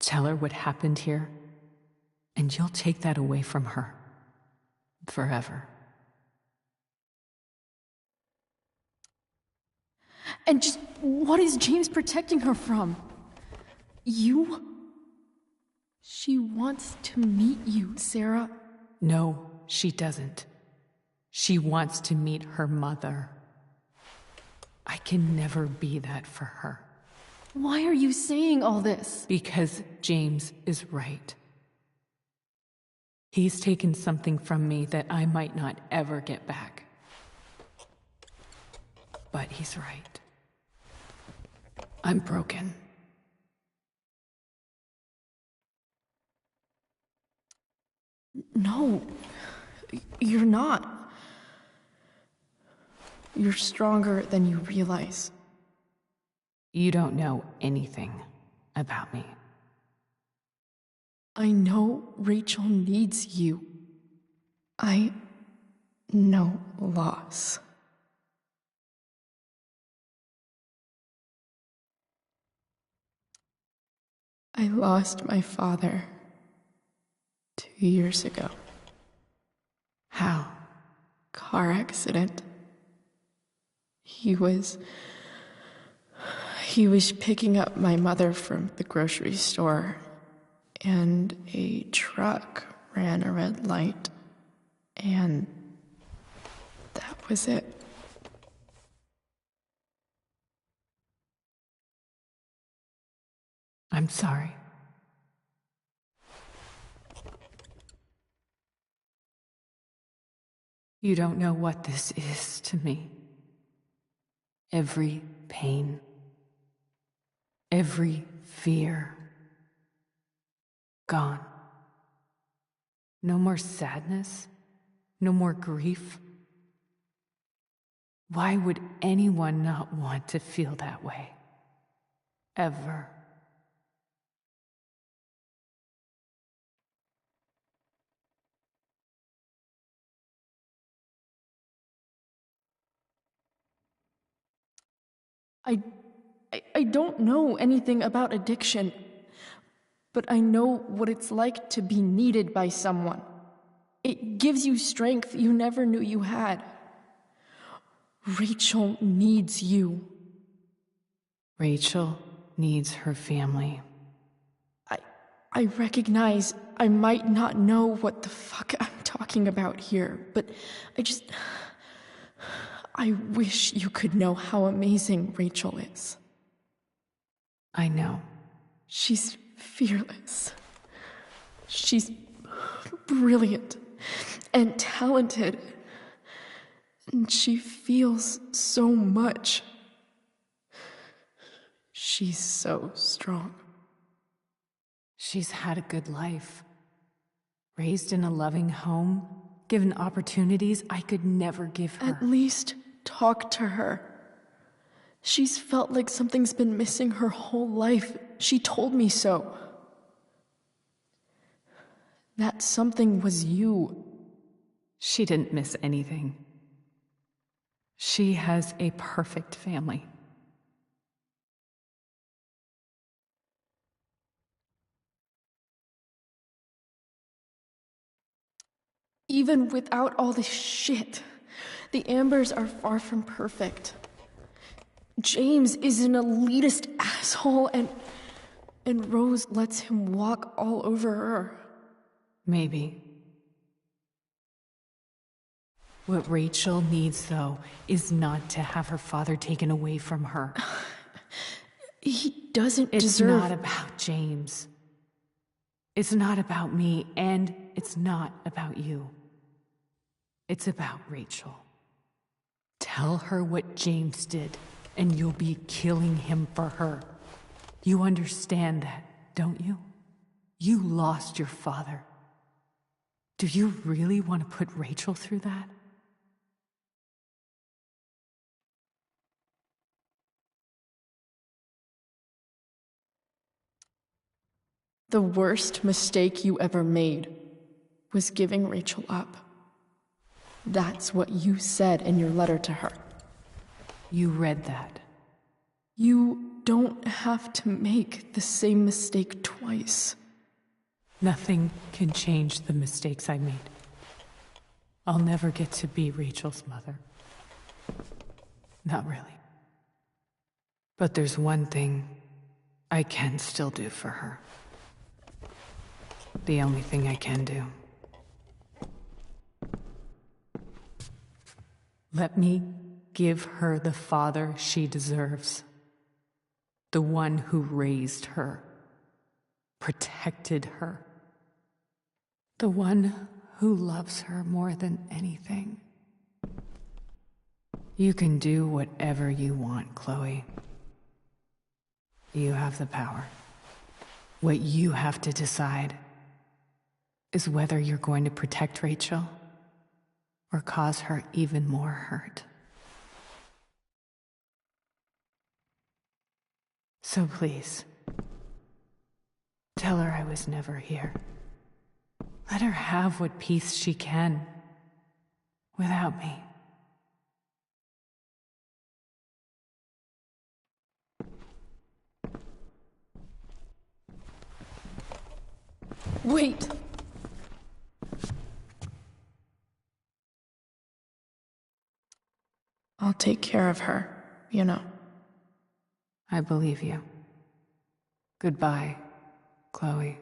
Tell her what happened here, and you'll take that away from her. Forever. And just what is James protecting her from? You? She wants to meet you, Sarah. No, she doesn't. She wants to meet her mother. I can never be that for her. Why are you saying all this? Because James is right. He's taken something from me that I might not ever get back. But he's right. I'm broken. No, you're not. You're stronger than you realize. You don't know anything about me. I know Rachel needs you. I know loss. I lost my father 2 years ago. How? Car accident. He was picking up my mother from the grocery store, and a truck ran a red light, and that was it. I'm sorry. You don't know what this is to me. Every pain, every fear, gone. No more sadness, no more grief. Why would anyone not want to feel that way? Ever. I don't know anything about addiction, but I know what it's like to be needed by someone. It gives you strength you never knew you had. Rachel needs you. Rachel needs her family. I recognize I might not know what the fuck I'm talking about here, but I wish you could know how amazing Rachel is. I know. She's fearless. She's brilliant and talented. And she feels so much. She's so strong. She's had a good life. Raised in a loving home, given opportunities I could never give her. At least talk to her. She's felt like something's been missing her whole life. She told me so. That something was you. She didn't miss anything. She has a perfect family. Even without all this shit, the Ambers are far from perfect. James is an elitist asshole, and Rose lets him walk all over her. Maybe. What Rachel needs, though, is not to have her father taken away from her. He doesn't deserve... It's not about James. It's not about me, and it's not about you. It's about Rachel. Tell her what James did, and you'll be killing him for her. You understand that, don't you? You lost your father. Do you really want to put Rachel through that? The worst mistake you ever made was giving Rachel up. That's what you said in your letter to her. You read that. You don't have to make the same mistake twice. Nothing can change the mistakes I made. I'll never get to be Rachel's mother. Not really. But there's one thing I can still do for her. The only thing I can do. Let me give her the father she deserves. The one who raised her, protected her. The one who loves her more than anything. You can do whatever you want, Chloe. You have the power. What you have to decide is whether you're going to protect Rachel or cause her even more hurt. So please, tell her I was never here. Let her have what peace she can without me. Wait! I'll take care of her, you know. I believe you. Goodbye, Chloe.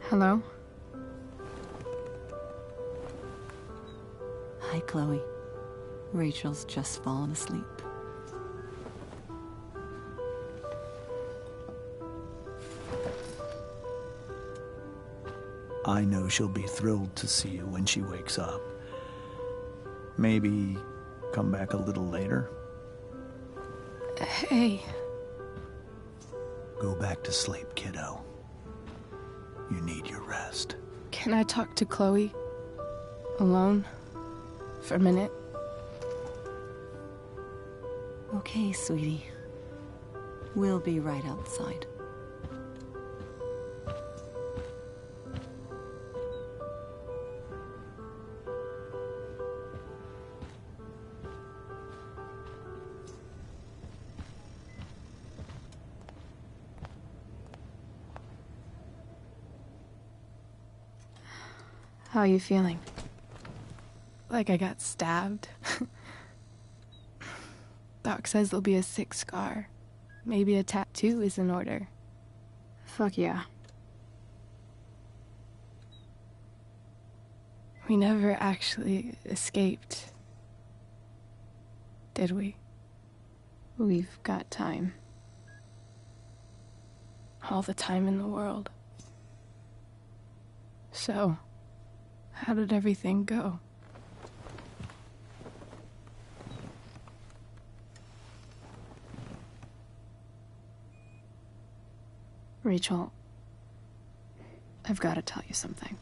Hello? Hi, Chloe. Rachel's just fallen asleep. I know she'll be thrilled to see you when she wakes up. Maybe come back a little later? Hey. Go back to sleep, kiddo. You need your rest. Can I talk to Chloe? Alone? For a minute? Okay, sweetie. We'll be right outside. How are you feeling? Like I got stabbed? Doc says there'll be a sick scar. Maybe a tattoo is in order. Fuck yeah. We never actually escaped, did we? We've got time. All the time in the world. So, how did everything go? Rachel, I've got to tell you something.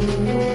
Bye.